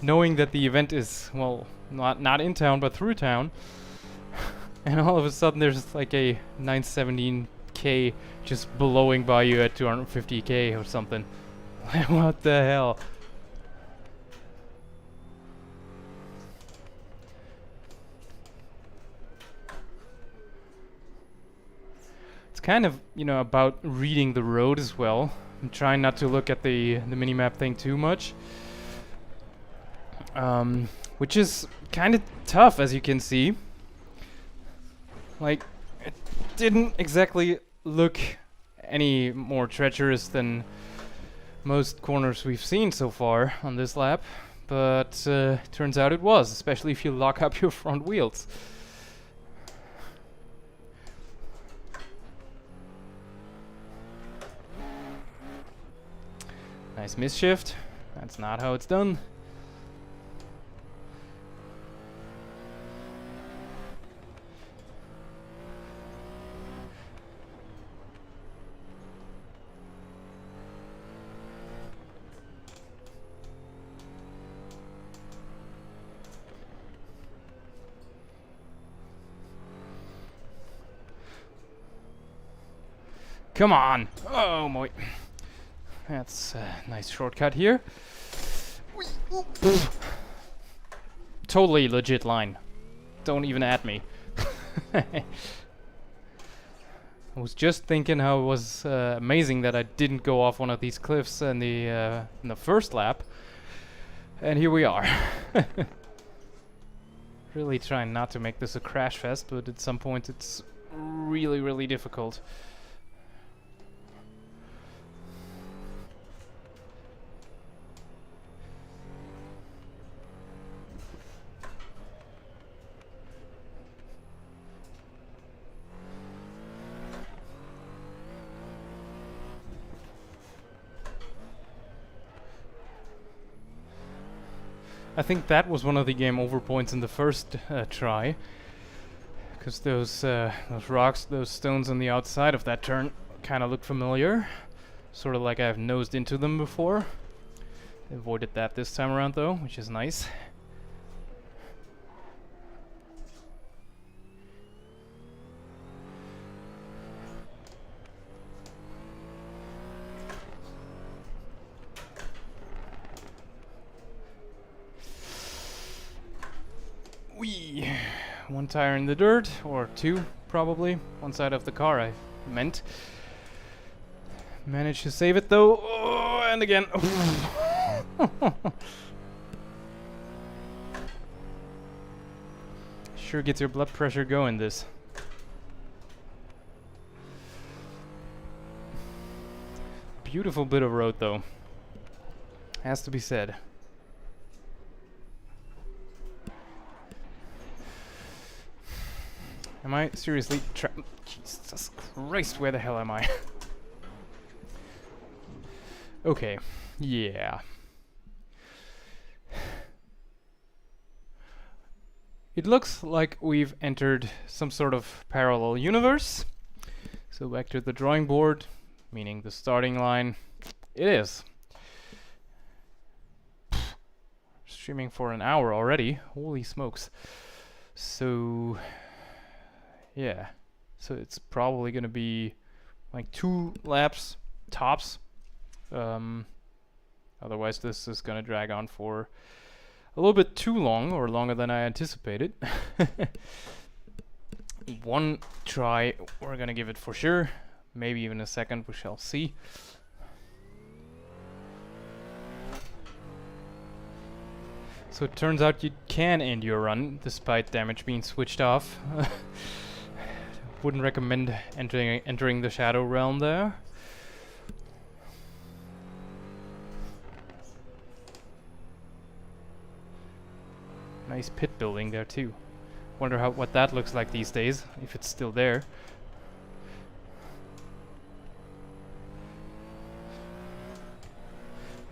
[SPEAKER 1] knowing that the event is, well, not in town but through town, and all of a sudden there's like a 917K just blowing by you at 250K or something. What the hell? Kind of, you know, about reading the road as well. I'm trying not to look at the minimap thing too much, which is kind of tough, as you can see. Like, it didn't exactly look any more treacherous than most corners we've seen so far on this lap, but turns out it was, especially if you lock up your front wheels. Nice misshift. That's not how it's done. Come on! Oh boy. That's a nice shortcut here. Totally legit line. Don't even at me. I was just thinking how it was amazing that I didn't go off one of these cliffs in the first lap. And here we are. Really trying not to make this a crash fest, but at some point it's really, really difficult. I think that was one of the game over points in the first try, because those rocks, those stones on the outside of that turn kind of look familiar, sort of like I've nosed into them before. Avoided that this time around though, which is nice. Whee! One tire in the dirt, or two probably. One side of the car, I meant. Managed to save it though. Oh, and again. Sure gets your blood pressure going, this. Beautiful bit of road though. Has to be said. Am I seriously Jesus Christ, where the hell am I? Okay, yeah. It looks like we've entered some sort of parallel universe. So back to the drawing board, meaning the starting line. It is. Streaming for an hour already. Holy smokes. So yeah, so it's probably gonna be like 2 laps tops. Otherwise this is gonna drag on for a little bit too long, or longer than I anticipated. One try we're gonna give it for sure, maybe even a second, we shall see. So it turns out you can end your run despite damage being switched off. Wouldn't recommend entering the shadow realm there. Nice pit building there too. Wonder what that looks like these days, if it's still there.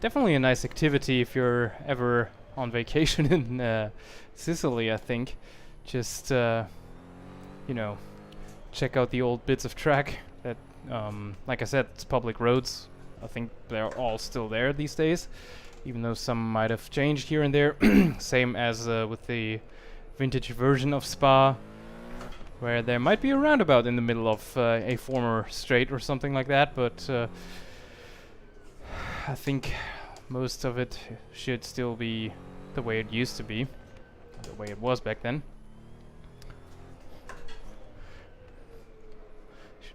[SPEAKER 1] Definitely a nice activity if you're ever on vacation in Sicily, I think. Just you know, check out the old bits of track that, like I said, it's public roads. I think they're all still there these days, even though some might have changed here and there. Same as with the vintage version of Spa, where there might be a roundabout in the middle of a former straight or something like that, but I think most of it should still be the way it used to be, the way it was back then.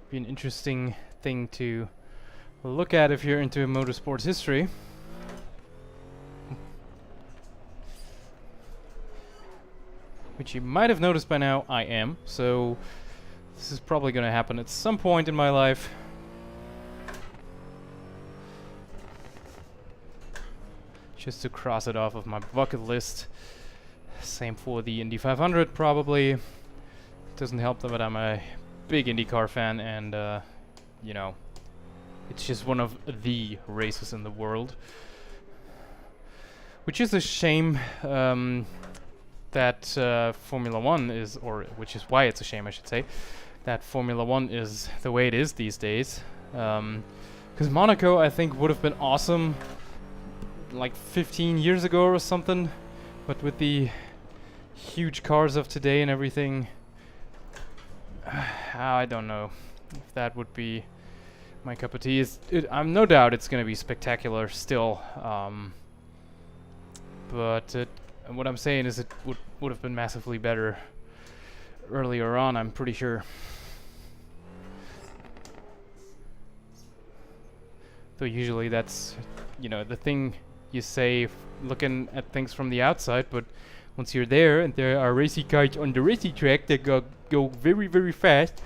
[SPEAKER 1] Be an interesting thing to look at if you're into motorsports history. Which you might have noticed by now I am, so this is probably going to happen at some point in my life. Just to cross it off of my bucket list. Same for the Indy 500 probably. Doesn't help that I'm a big IndyCar fan, and you know, it's just one of the races in the world, which is a shame that Formula 1 is, or which is why it's a shame I should say, that Formula 1 is the way it is these days, because Monaco I think would have been awesome like 15 years ago or something, but with the huge cars of today and everything, I don't know if that would be my cup of tea. I'm no doubt it's gonna be spectacular still. But what I'm saying is it would have been massively better earlier on, I'm pretty sure. Though usually that's, you know, the thing you say looking at things from the outside, but once you're there and there are racing cars on the racing track that go very, very fast,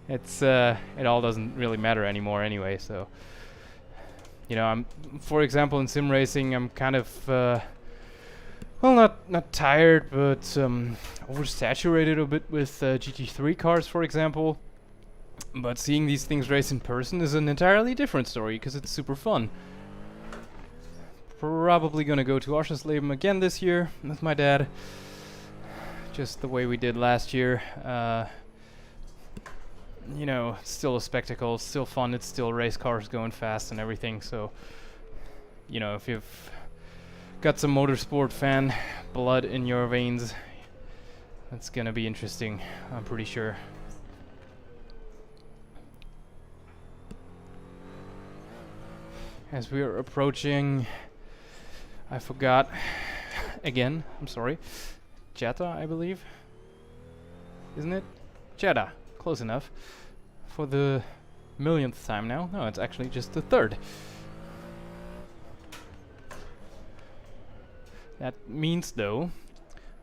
[SPEAKER 1] it all doesn't really matter anymore anyway. So, you know, for example, in sim racing, I'm kind of, well, not tired, but oversaturated a bit with GT3 cars, for example. But seeing these things race in person is an entirely different story, because it's super fun. Probably gonna go to Oschersleben again this year with my dad, just the way we did last year. You know, it's still a spectacle, it's still fun, it's still race cars going fast and everything. So, you know, if you've got some motorsport fan blood in your veins, it's gonna be interesting, I'm pretty sure. As we are approaching, I forgot again, I'm sorry, Jeddah, I believe, isn't it? Jeddah, close enough. For the millionth time now. No, it's actually just the third. That means, though,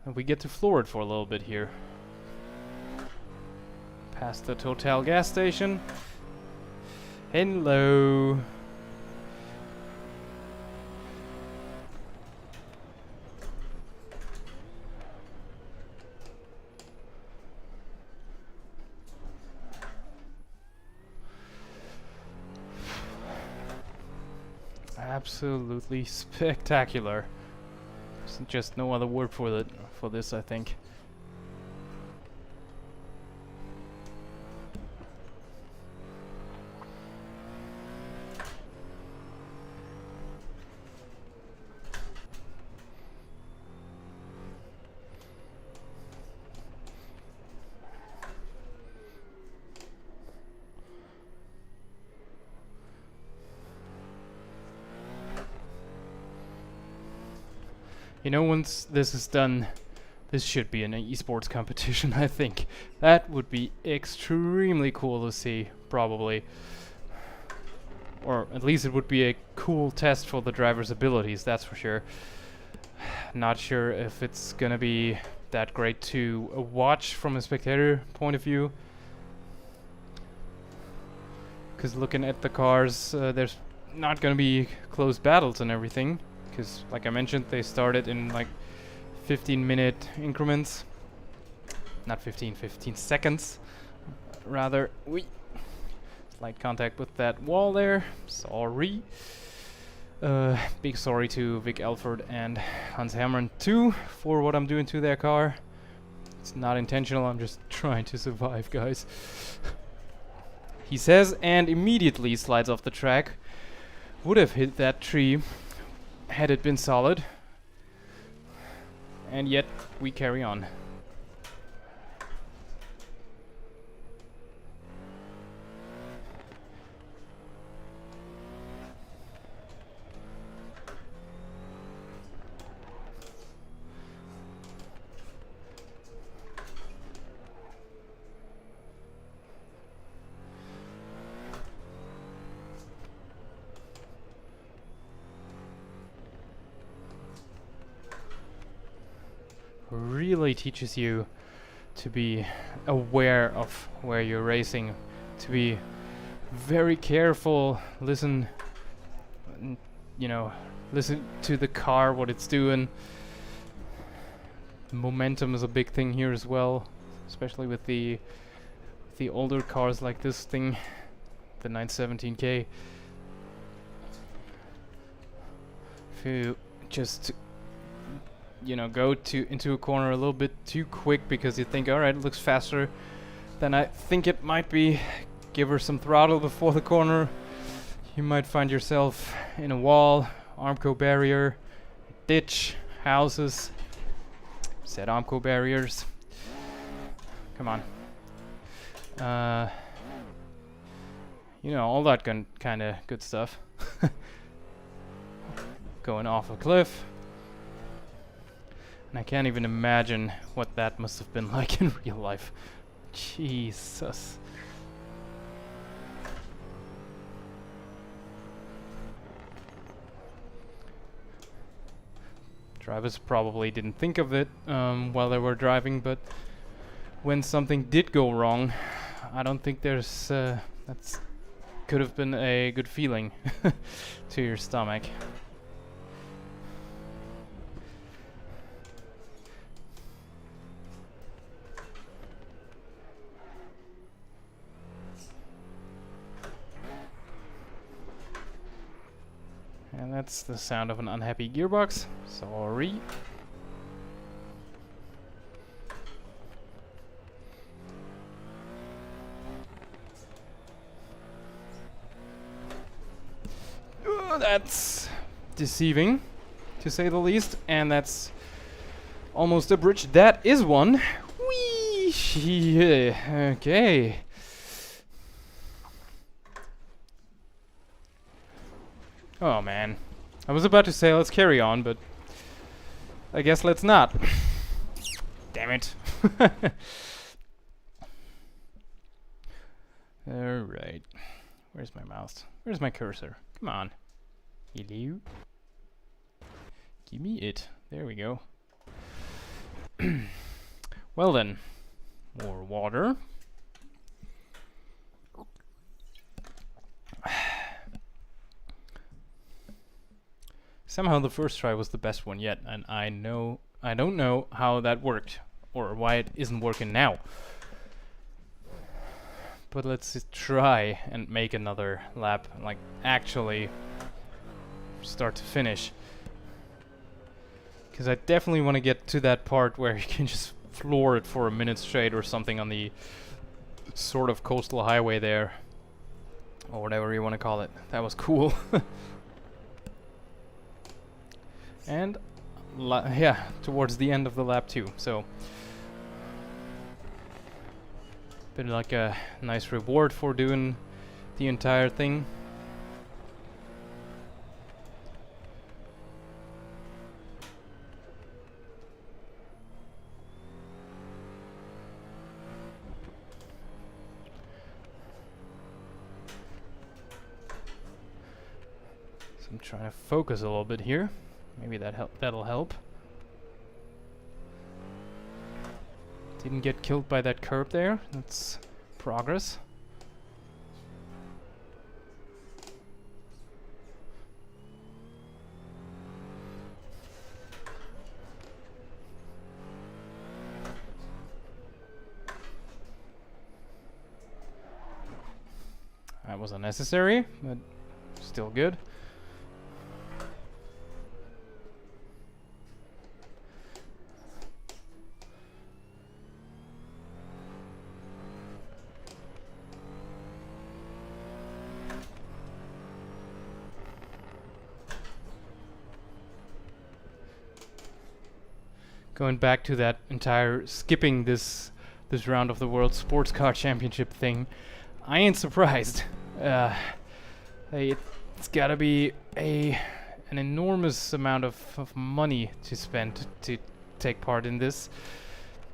[SPEAKER 1] that we get to floor it for a little bit here. Past the Total gas station. Hello. Absolutely spectacular. There's just no other word for this, I think. You know, once this is done, this should be an esports competition, I think. That would be extremely cool to see, probably. Or at least it would be a cool test for the driver's abilities, that's for sure. Not sure if it's gonna be that great to watch from a spectator point of view. Because looking at the cars, there's not gonna be close battles and everything. Because, like I mentioned, they started in like 15-minute increments. Not 15 seconds. Rather, slight contact with that wall there. Sorry. Big sorry to Vic Elford and Hans Hermann too for what I'm doing to their car. It's not intentional, I'm just trying to survive, guys. He says, and immediately slides off the track. Would have hit that tree had it been solid, and yet we carry on. Really teaches you to be aware of where you're racing, to be very careful, listen, you know, listen to the car, what it's doing. Momentum is a big thing here as well, especially with the older cars like this thing, the 917K. If you just, you know, go into a corner a little bit too quick because you think, alright, it looks faster than I think it might be, give her some throttle before the corner, you might find yourself in a wall, Armco barrier, ditch, houses, said Armco barriers. Come on. You know, all that kind of good stuff. Going off a cliff. And I can't even imagine what that must have been like in real life. Jesus. Drivers probably didn't think of it while they were driving, but when something did go wrong, I don't think there's that's could have been a good feeling to your stomach. And that's the sound of an unhappy gearbox. Sorry. That's deceiving, to say the least. And that's almost a bridge. That is one. Whee! Yeah. Okay. Oh man. I was about to say let's carry on, but I guess let's not. Damn it. Alright. Where's my mouse? Where's my cursor? Come on. Hello? Give me it. There we go. Well then. More water. Somehow the first try was the best one yet, and I don't know how that worked, or why it isn't working now. But let's just try and make another lap, like actually start to finish. Because I definitely want to get to that part where you can just floor it for a minute straight or something on the sort of coastal highway there. Or whatever you want to call it. That was cool. And yeah, towards the end of the lap too. So been like a nice reward for doing the entire thing. So I'm trying to focus a little bit here. Maybe that'll help. Didn't get killed by that curb there. That's progress. That was unnecessary, but still good. Going back to that entire skipping this round of the World Sports Car Championship thing, I ain't surprised. It's gotta be an enormous amount of money to spend to take part in this.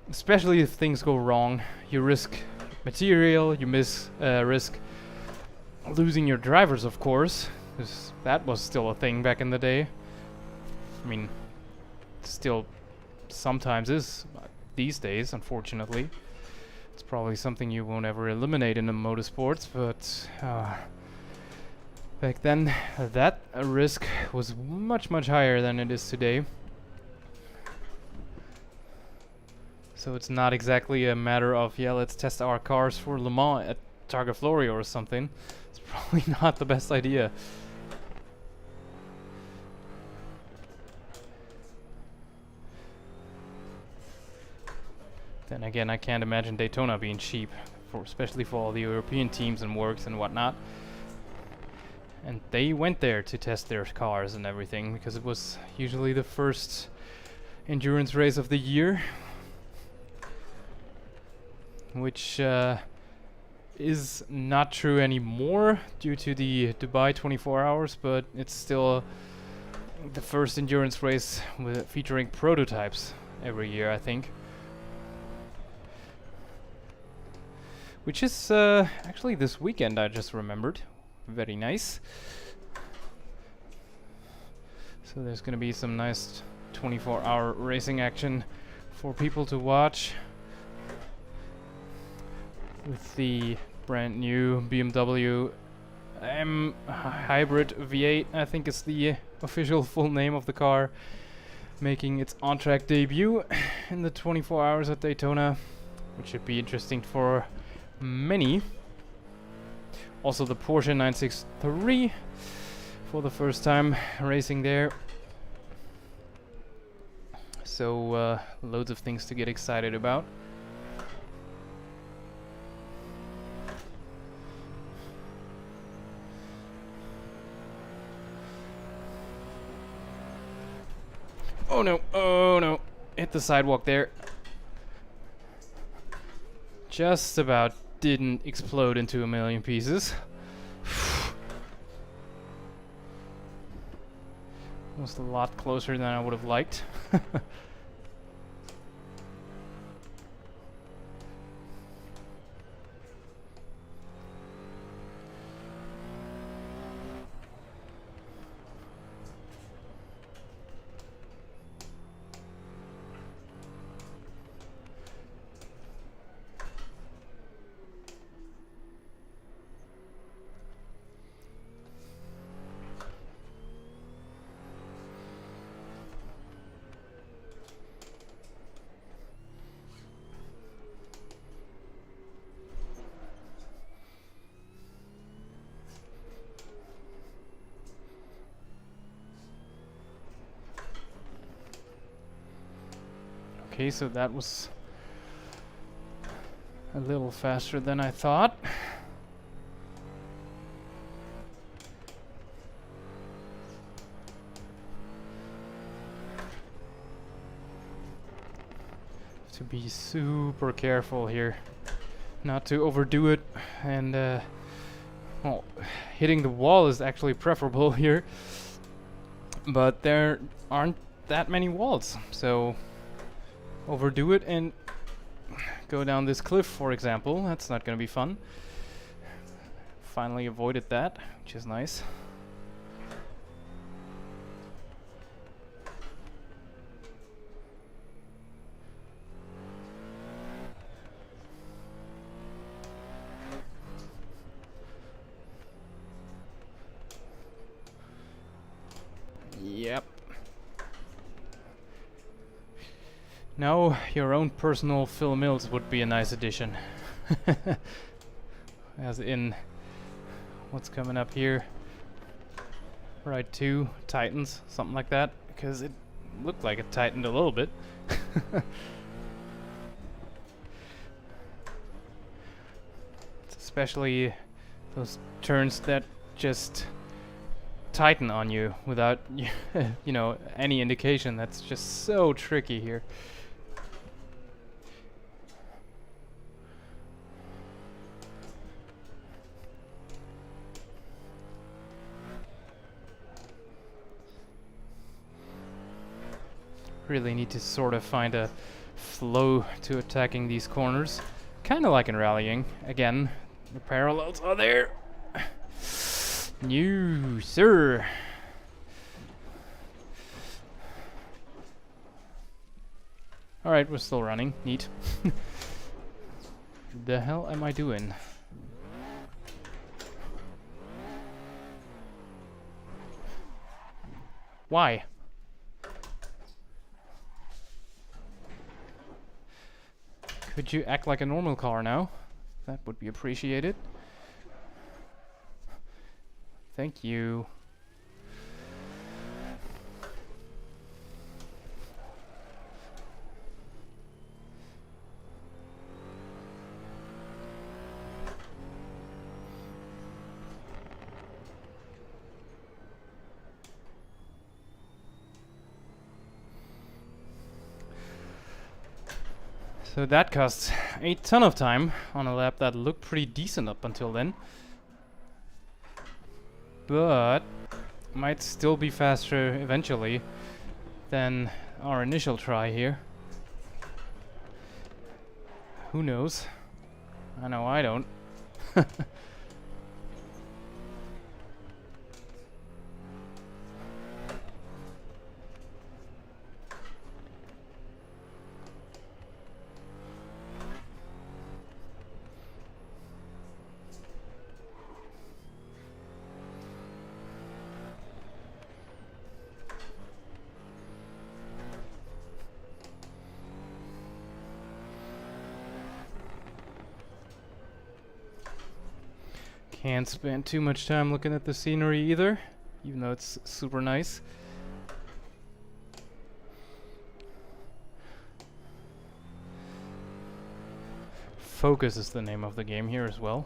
[SPEAKER 1] Especially if things go wrong. You risk material, you risk losing your drivers, of course, because that was still a thing back in the day. I mean, still sometimes is these days, unfortunately. It's probably something you won't ever eliminate in the motorsports, but back then that risk was much higher than it is today. So it's not exactly a matter of, yeah, let's test our cars for Le Mans at Targa Florio or something. It's probably not the best idea. Then again, I can't imagine Daytona being cheap, especially for all the European teams and works and whatnot. And they went there to test their cars and everything, because it was usually the first endurance race of the year. Which is not true anymore due to the Dubai 24 hours, but it's still the first endurance race featuring prototypes every year, I think. Which is actually this weekend, I just remembered. Very nice. So there's gonna be some nice 24-hour racing action for people to watch with the brand new BMW M Hybrid V8, I think is the official full name of the car, making its on-track debut in the 24 hours at Daytona, which should be interesting for many. Also the Porsche 963 for the first time racing there. So loads of things to get excited about. Oh no, oh no, hit the sidewalk there. Just about didn't explode into a million pieces. Was a lot closer than I would have liked. Okay, so that was a little faster than I thought. To be super careful here, not to overdo it, and well, hitting the wall is actually preferable here, but there aren't that many walls, so overdo it and go down this cliff, for example. That's not gonna be fun. Finally avoided that, which is nice. Yep. Now, your own personal Phil Mills would be a nice addition. As in, what's coming up here? Right, 2 Titans, something like that, because it looked like it tightened a little bit. Especially those turns that just tighten on you without you know, any indication. That's just so tricky here. Really need to sort of find a flow to attacking these corners, kind of like in rallying. Again, the parallels are there. No, sir. Alright, we're still running. Neat. The hell am I doing? Why? Could you act like a normal car now? That would be appreciated. Thank you. So that costs a ton of time on a lap that looked pretty decent up until then. But might still be faster eventually than our initial try here. Who knows? I know I don't. Can't spend too much time looking at the scenery either, even though it's super nice. Focus is the name of the game here as well.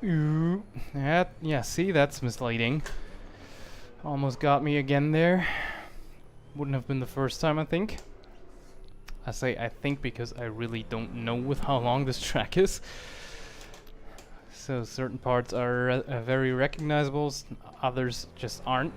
[SPEAKER 1] Ooh, yeah, see, that's misleading. Almost got me again there. Wouldn't have been the first time, I think. I say I think because I really don't know with how long this track is. So certain parts are very recognizable, others just aren't.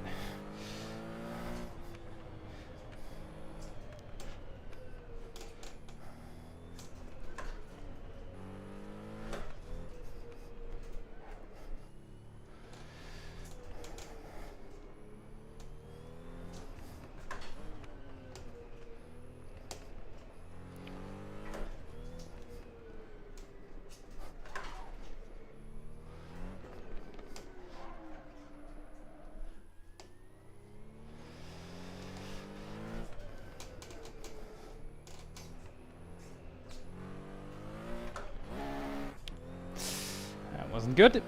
[SPEAKER 1] Wasn't good.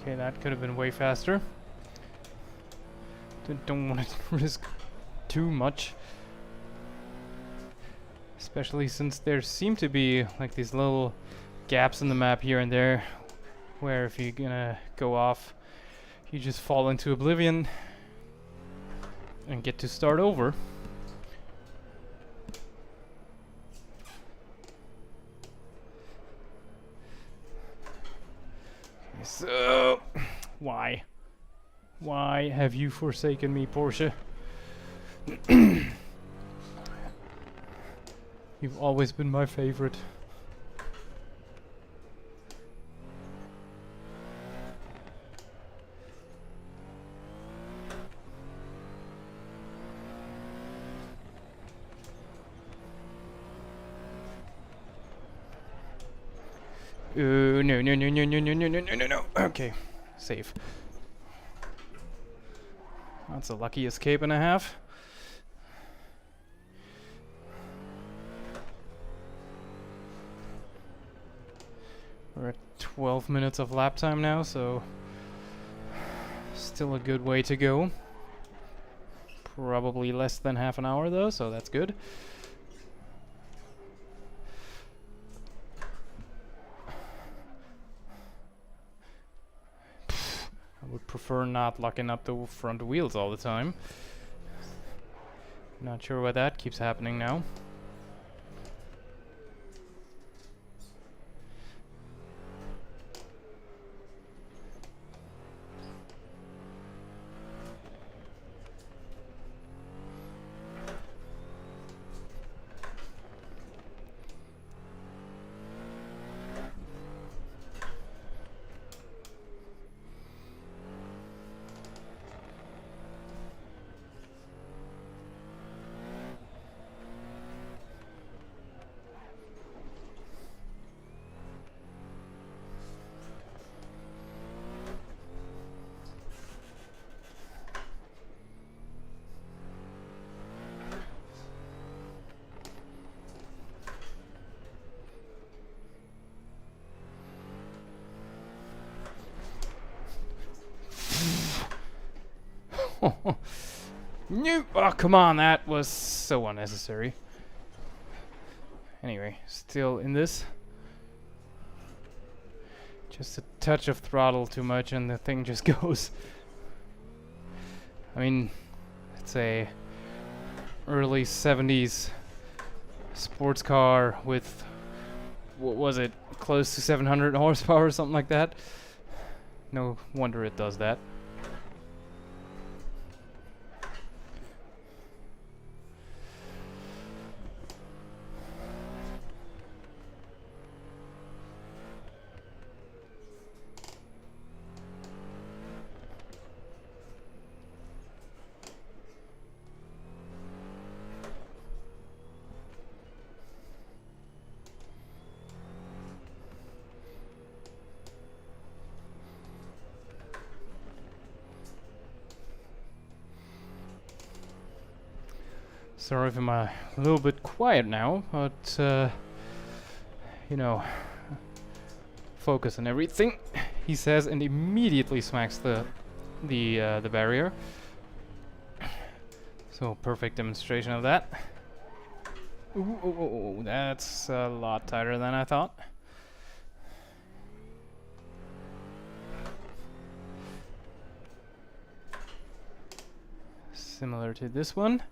[SPEAKER 1] Okay, that could have been way faster. Don't want to risk too much. Especially since there seem to be like these little gaps in the map here and there where if you're gonna go off, you just fall into oblivion and get to start over. Okay, so, why? Why have you forsaken me, Porsche? You've always been my favorite. No. Okay, safe. That's a lucky escape and a half. We're at 12 minutes of lap time now, so still a good way to go. Probably less than half an hour though, so that's good. I would prefer not locking up the front wheels all the time. Not sure why that keeps happening now. No! Oh, come on, that was so unnecessary. Anyway, still in this. Just a touch of throttle too much and the thing just goes. I mean, it's a early 70s sports car with, what was it, close to 700 horsepower or something like that. No wonder it does that. Sorry if I'm a little bit quiet now, but you know, focus on everything, he says, and immediately smacks the barrier. So perfect demonstration of that. Ooh, that's a lot tighter than I thought. Similar to this one.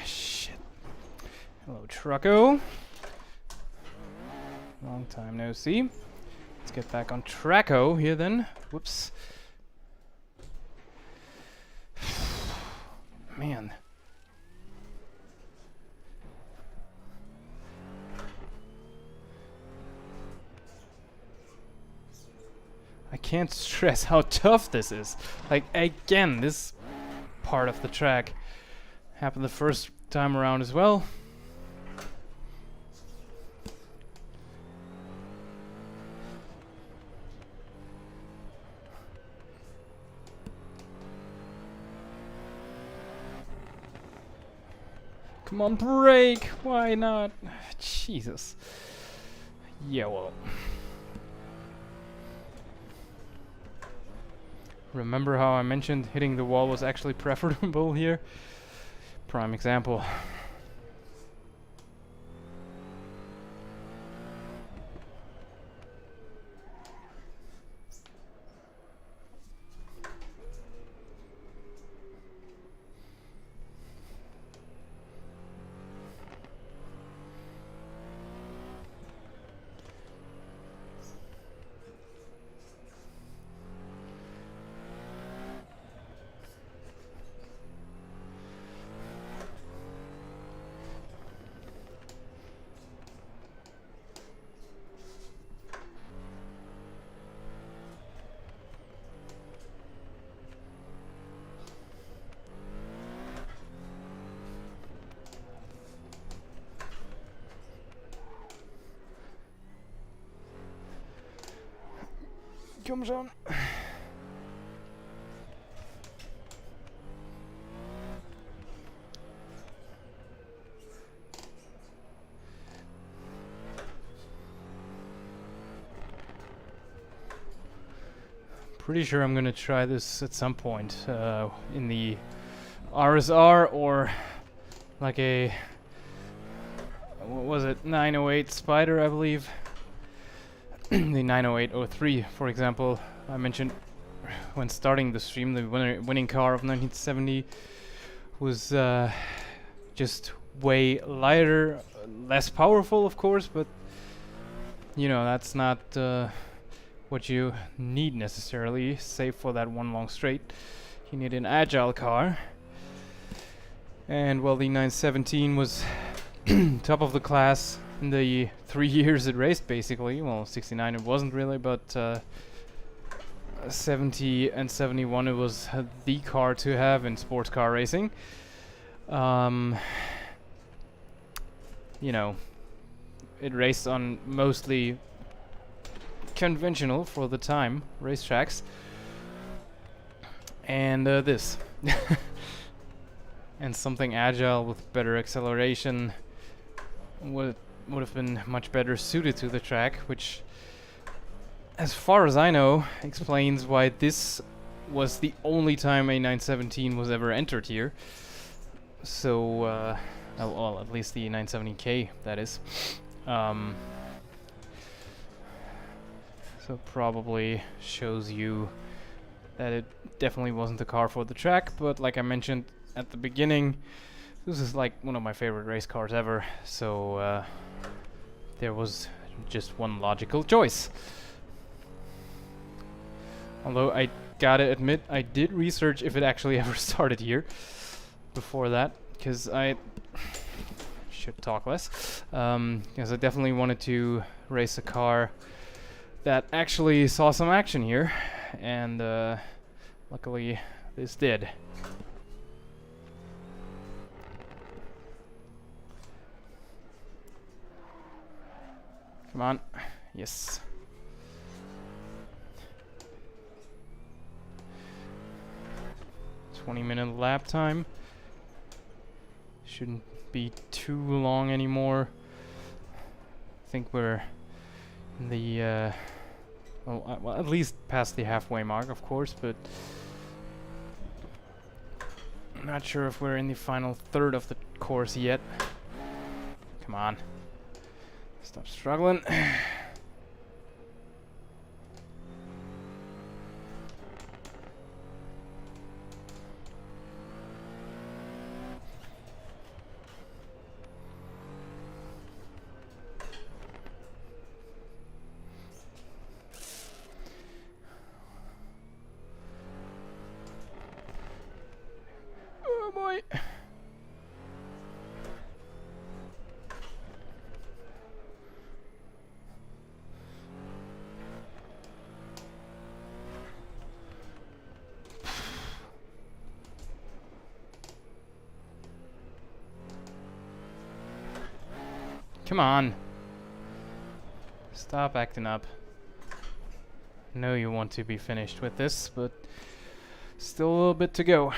[SPEAKER 1] Shit. Hello, Trucko. Long time no see. Let's get back on Tracko here then. Whoops. Man. I can't stress how tough this is. Like, again, this part of the track happened the first time around as well. Come on, brake! Why not? Jesus. Yeah, well. Remember how I mentioned hitting the wall was actually preferable here? Prime example. Come on. Pretty sure I'm gonna try this at some point in the RSR or like a, what was it, 908 Spider, I believe. The 90803, for example, I mentioned when starting the stream, the winning car of 1970 was just way lighter, less powerful, of course, but you know, that's not what you need necessarily, save for that one long straight. You need an agile car. And well, the 917 was top of the class in the 3 years it raced, basically. Well, 69 it wasn't really, but 70 and 71 it was the car to have in sports car racing. You know, it raced on mostly conventional for the time racetracks. And this. And something agile with better acceleration would have been much better suited to the track, which, as far as I know, explains why this was the only time a 917 was ever entered here. So, well, at least the 970K, that is. So probably shows you that it definitely wasn't the car for the track, but like I mentioned at the beginning, this is like one of my favorite race cars ever, so there was just one logical choice. Although I gotta admit, I did research if it actually ever started here before that, because I should talk less, because I definitely wanted to race a car that actually saw some action here, and luckily this did. Come on. Yes. -20-minute lap time. Shouldn't be too long anymore. I think we're in the well, at least past the halfway mark, of course, but I'm not sure if we're in the final third of the course yet. Come on. Stop struggling. Oh boy. Come on. Stop acting up. I know you want to be finished with this, but still a little bit to go.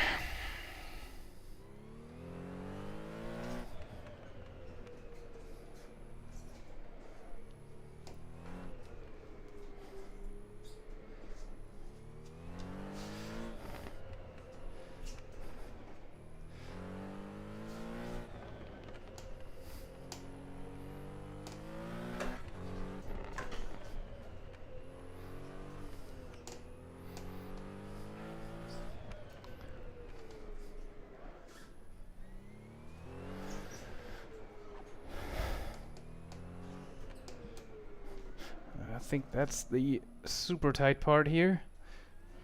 [SPEAKER 1] I think that's the super tight part here,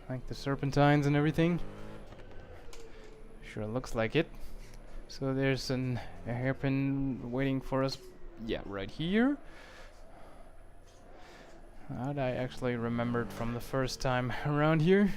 [SPEAKER 1] like the serpentines and everything. Sure looks like it. So there's a hairpin waiting for us, yeah, right here. That I actually remembered from the first time around here.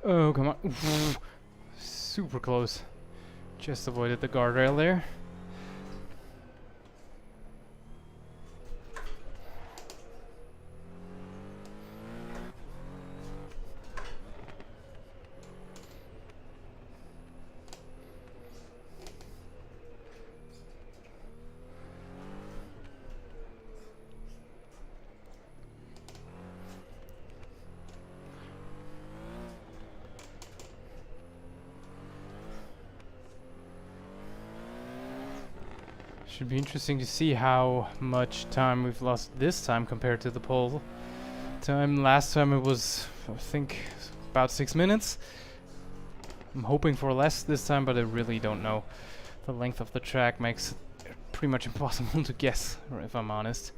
[SPEAKER 1] Oh, come on. Super close. Just avoided the guardrail there. Should be interesting to see how much time we've lost this time compared to the pole time. Last time it was, I think, about 6 minutes. I'm hoping for less this time, but I really don't know. The length of the track makes it pretty much impossible to guess, if I'm honest.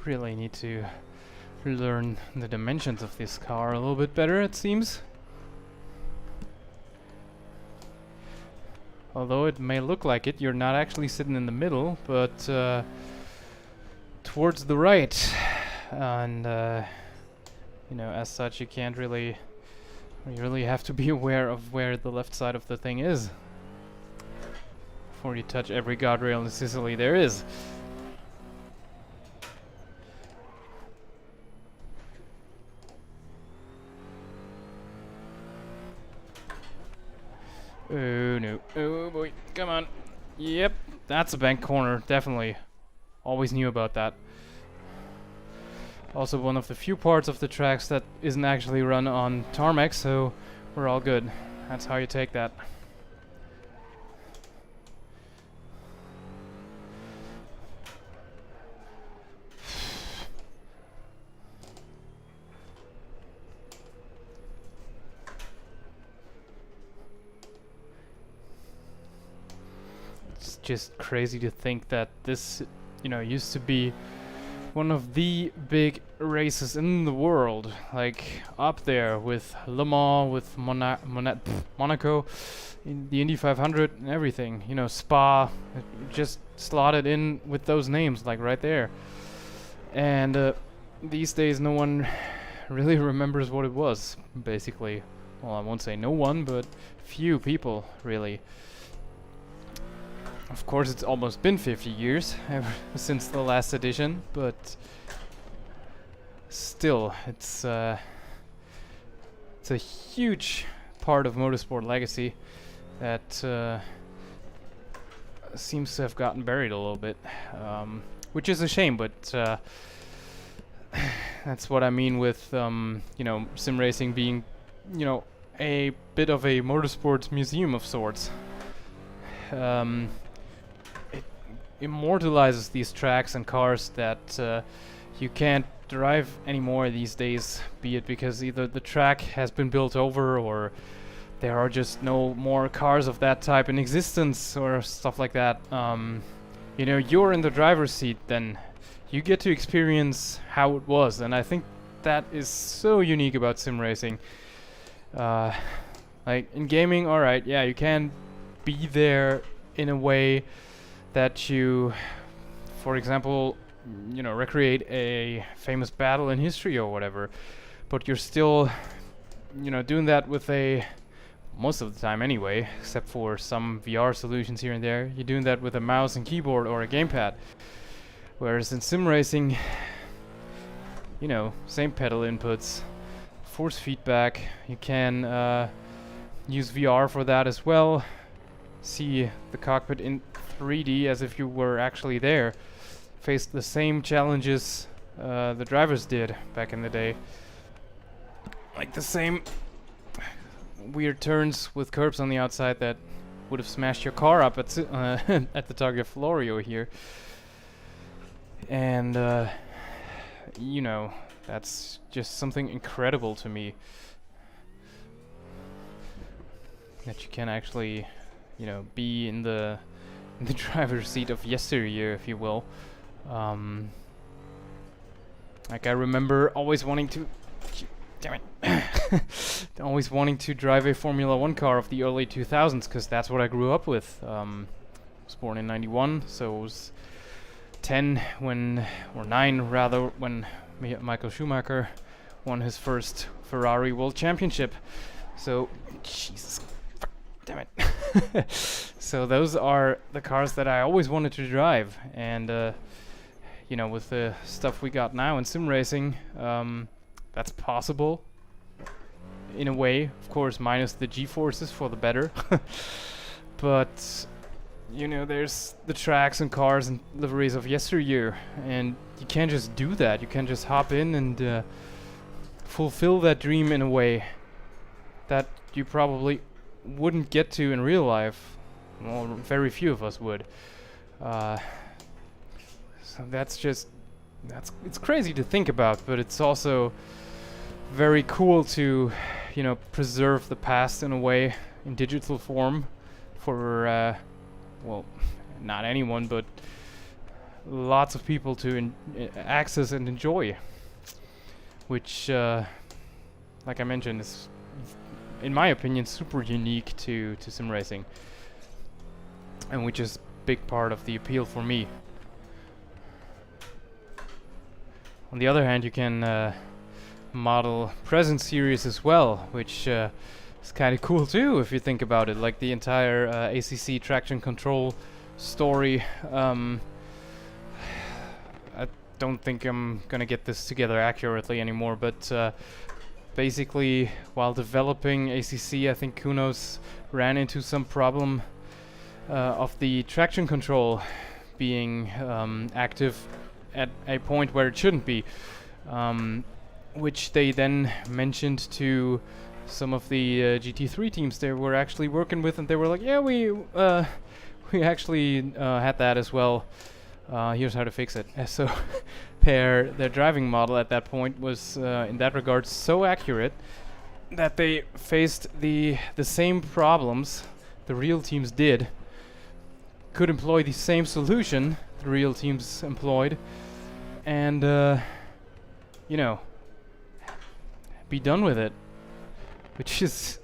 [SPEAKER 1] Really need to learn the dimensions of this car a little bit better, it seems. Although it may look like it, you're not actually sitting in the middle, but towards the right. And you know, as such, you really have to be aware of where the left side of the thing is before you touch every guardrail in Sicily there is. Oh no. Oh boy. Come on. Yep. That's a bank corner. Definitely. Always knew about that. Also one of the few parts of the tracks that isn't actually run on tarmac, so we're all good. That's how you take that. Just crazy to think that this, you know, used to be one of the big races in the world, like up there with Le Mans, with Monaco, in the Indy 500 and everything. You know, Spa, just slotted in with those names, like right there. And these days, no one really remembers what it was, basically. Well, I won't say no one, but few people really. Of course, it's almost been 50 years ever since the last edition, but still, it's a huge part of motorsport legacy that seems to have gotten buried a little bit, which is a shame. But that's what I mean with you know, sim racing being, you know, a bit of a motorsports museum of sorts. Immortalizes these tracks and cars that you can't drive anymore these days, be it because either the track has been built over or there are just no more cars of that type in existence or stuff like that. You know, you're in the driver's seat, then you get to experience how it was, and I think that is so unique about sim racing. Like in gaming, alright, yeah, you can be there in a way that you, for example, you know, recreate a famous battle in history or whatever, but you're still, you know, doing that with most of the time anyway, except for some VR solutions here and there, you're doing that with a mouse and keyboard or a gamepad. Whereas in sim racing, you know, same pedal inputs, force feedback, you can use VR for that as well, see the cockpit in 3D as if you were actually there, face the same challenges the drivers did back in the day, like the same weird turns with curbs on the outside that would have smashed your car up at at the Targa Florio here. And you know, that's just something incredible to me, that you can actually, you know, be in the driver's seat of yesteryear, if you will. Like I remember always wanting to, damn it, always wanting to drive a Formula 1 car of the early 2000s, because that's what I grew up with. was born in 91, so it was 10 when, or 9 rather, when Michael Schumacher won his first Ferrari World Championship. So, Jesus, fuck, damn it. So those are the cars that I always wanted to drive, and with the stuff we got now in sim racing, that's possible in a way, of course, minus the G-forces for the better. But there's the tracks and cars and liveries of yesteryear, and you can't just do that. You can't just hop in and fulfill that dream in a way that you probably wouldn't get to in real life. Well, very few of us would. So it's crazy to think about, but it's also very cool to, preserve the past in a way, in digital form, for, not anyone, but lots of people to access and enjoy, which, like I mentioned, is, in my opinion, super unique to sim racing, and which is a big part of the appeal for me. On the other hand, you can model present series as well, which is kind of cool too if you think about it. Like the entire ACC traction control story. I don't think I'm gonna get this together accurately anymore, but basically, while developing ACC, I think Kunos ran into some problem of the traction control being active at a point where it shouldn't be, which they then mentioned to some of the GT3 teams they were actually working with, and they were like, yeah, we actually had that as well. Here's how to fix it. So their driving model at that point was in that regard so accurate that they faced the same problems the real teams did, could employ the same solution the real teams employed, and be done with it, which is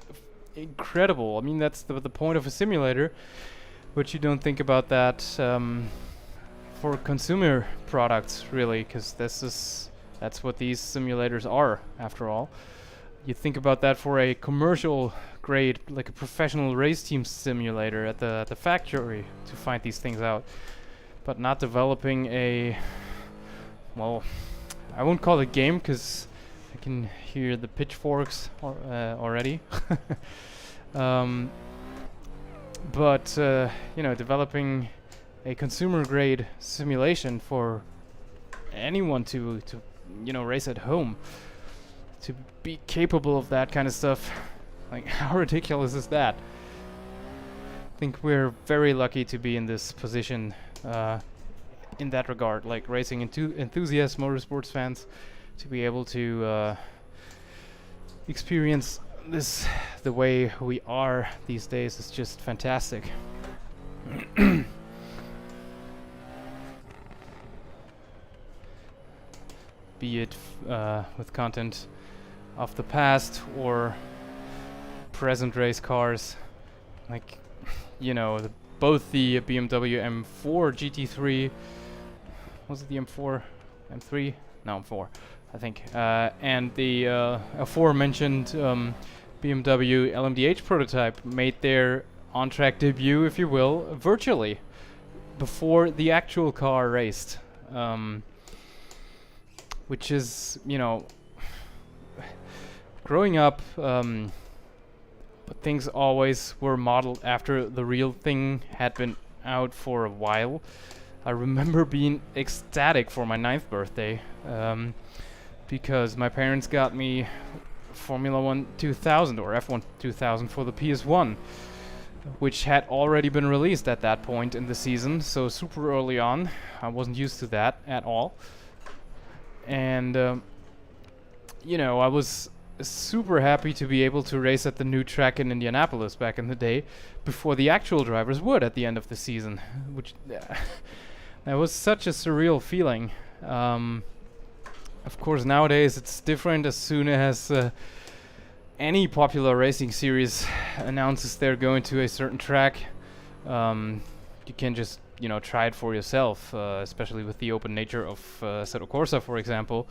[SPEAKER 1] incredible. I mean, that's the point of a simulator, but you don't think about that for consumer products, really, because that's what these simulators are, after all. You think about that for a commercial grade, like a professional race team simulator at the factory to find these things out, but not developing a, well, I won't call it game because I can hear the pitchforks already. But developing a consumer grade simulation for anyone to race at home, to be capable of that kind of stuff, like, how ridiculous is that? I think we're very lucky to be in this position in that regard, like racing enthusiasts, motorsports fans, to be able to experience this the way we are these days is just fantastic. Be it with content of the past or present race cars, like both the BMW M4 GT3, was it the M4, M3? No, M4, I think, and the aforementioned BMW LMDH prototype made their on-track debut, if you will, virtually, before the actual car raced, which is, growing up, but things always were modeled after the real thing had been out for a while. I remember being ecstatic for my 9th birthday, because my parents got me Formula 1 2000 or F1 2000 for the PS1, which had already been released at that point in the season, so super early on. I wasn't used to that at all. And, I was super happy to be able to race at the new track in Indianapolis back in the day, before the actual drivers would at the end of the season, which that was such a surreal feeling. Of course, nowadays it's different. As soon as any popular racing series announces they're going to a certain track, you can just, you know, try it for yourself, especially with the open nature of Assetto Corsa, for example.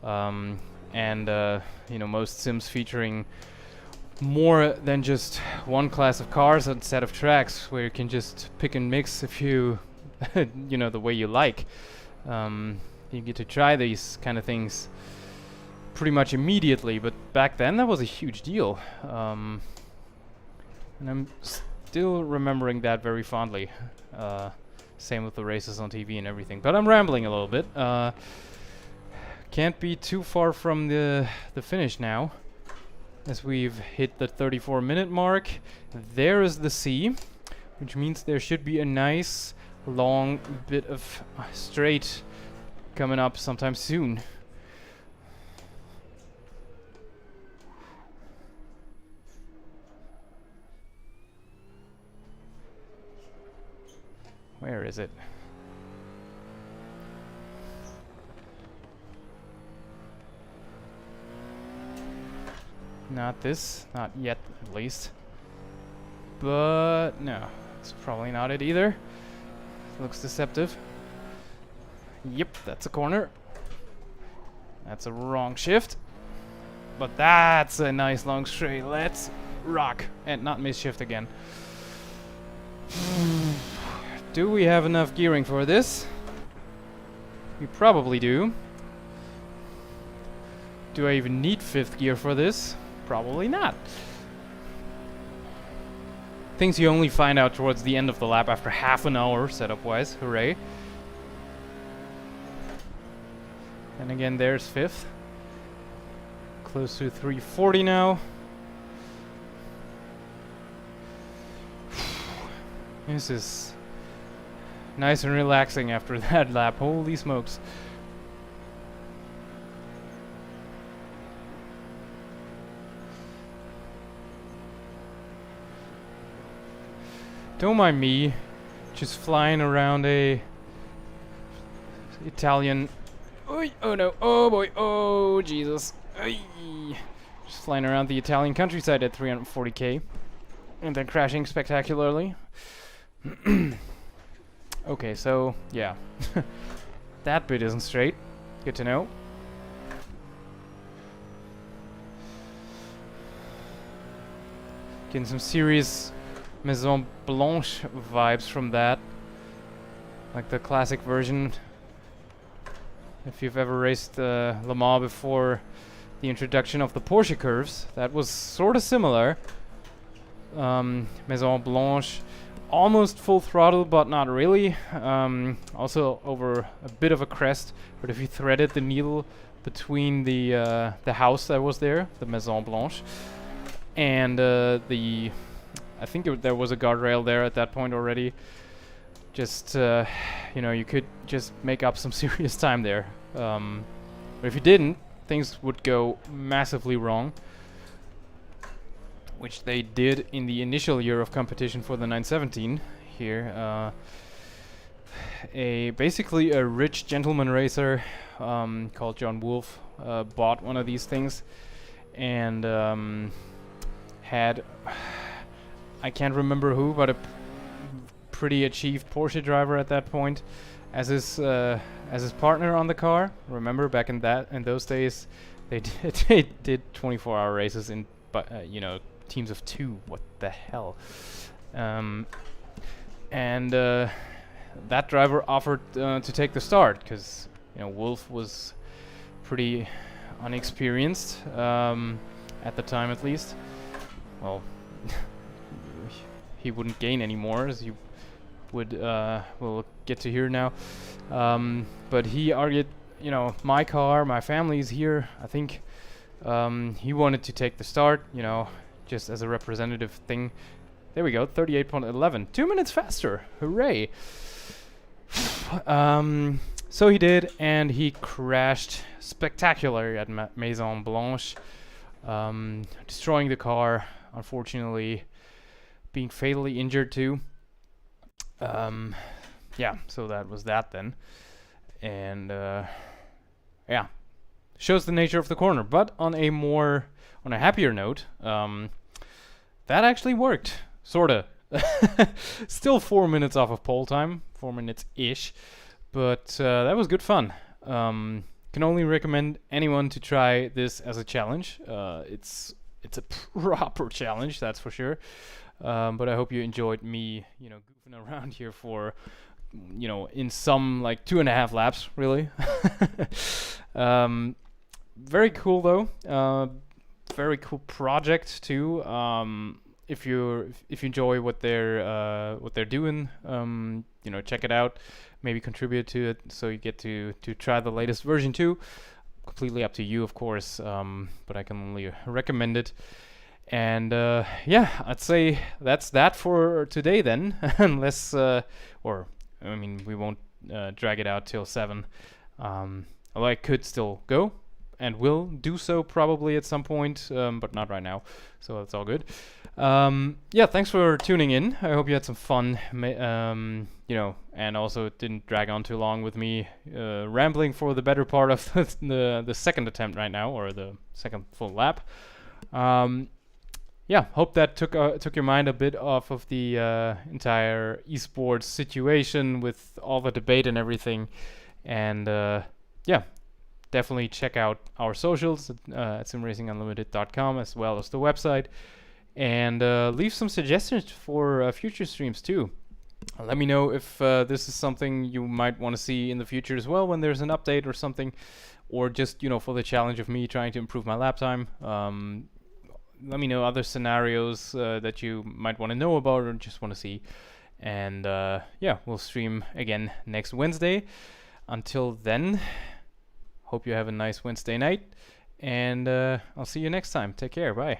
[SPEAKER 1] And you know, most sims featuring more than just one class of cars and set of tracks, where you can just pick and mix if you you know, the way you like. You get to try these kind of things pretty much immediately, but back then that was a huge deal, and I'm still remembering that very fondly. Same with the races on TV and everything, but I'm rambling a little bit. Can't be too far from the finish now, as we've hit the 34-minute mark. There is the sea, which means there should be a nice long bit of straight coming up sometime soon. Where is it? Not this, not yet at least. But no, it's probably not it either. Looks deceptive. Yep, that's a corner. That's a wrong shift. But that's a nice long straight. Let's rock and not miss shift again. Do we have enough gearing for this? We probably do. Do I even need 5th gear for this? Probably not. Things you only find out towards the end of the lap after half an hour setup-wise. Hooray. And again, there's 5th. Close to 340 now. This is nice and relaxing after that lap. Holy smokes. Don't mind me just flying around a Italian. Oh no, oh boy, oh Jesus. Just flying around the Italian countryside at 340k and then crashing spectacularly. Okay, so yeah. That bit isn't straight. Good to know. Getting some serious Maison Blanche vibes from that, like the classic version. If you've ever raced Le Mans before the introduction of the Porsche curves, that was sort of similar. Maison Blanche, almost full throttle, but not really. Also over a bit of a crest, but if you threaded the needle between the house that was there, the Maison Blanche, and I think there was a guardrail there at that point already. Just, you know, you could just make up some serious time there. But if you didn't, things would go massively wrong. Which they did in the initial year of competition for the 917 here. Basically a rich gentleman racer called John Wolfe bought one of these things and had... I can't remember who, but a pretty achieved Porsche driver at that point as his partner on the car. Remember, back in those days, they did 24-hour races in, you know, teams of 2. What the hell? And that driver offered to take the start because, you know, Wolf was pretty unexperienced at the time, at least. Well. He wouldn't gain any more, as you would we'll get to hear now. But he argued, you know, my car, my family's here. I think he wanted to take the start, you know, just as a representative thing. There we go, 38.11, 2 minutes faster. Hooray! So he did, and he crashed spectacularly at Maison Blanche, destroying the car, unfortunately. Being fatally injured too. Yeah, so that was that then. And yeah, shows the nature of the corner. But on a happier note, that actually worked, sorta. Still 4 minutes off of pole time, 4 minutes-ish, but that was good fun. Can only recommend anyone to try this as a challenge. It's a proper challenge, that's for sure. But I hope you enjoyed me, goofing around here for, in some like 2.5 laps, really. Very cool though. Very cool project too. If you enjoy what they're doing, check it out. Maybe contribute to it so you get to try the latest version too. Completely up to you, of course. But I can only recommend it. And I'd say that's that for today then. Unless, we won't drag it out till 7. Although I could still go and will do so probably at some point, but not right now. So that's all good. Thanks for tuning in. I hope you had some fun, and also it didn't drag on too long with me rambling for the better part of the second attempt right now, or the second full lap. Hope that took your mind a bit off of the entire esports situation with all the debate and everything. And definitely check out our socials at simracingunlimited.com, as well as the website. And leave some suggestions for future streams too. Let me know if this is something you might want to see in the future as well, when there's an update or something, or just for the challenge of me trying to improve my lap time. Let me know other scenarios that you might want to know about or just want to see. And we'll stream again next Wednesday. Until then, hope you have a nice Wednesday night, and I'll see you next time. Take care. Bye.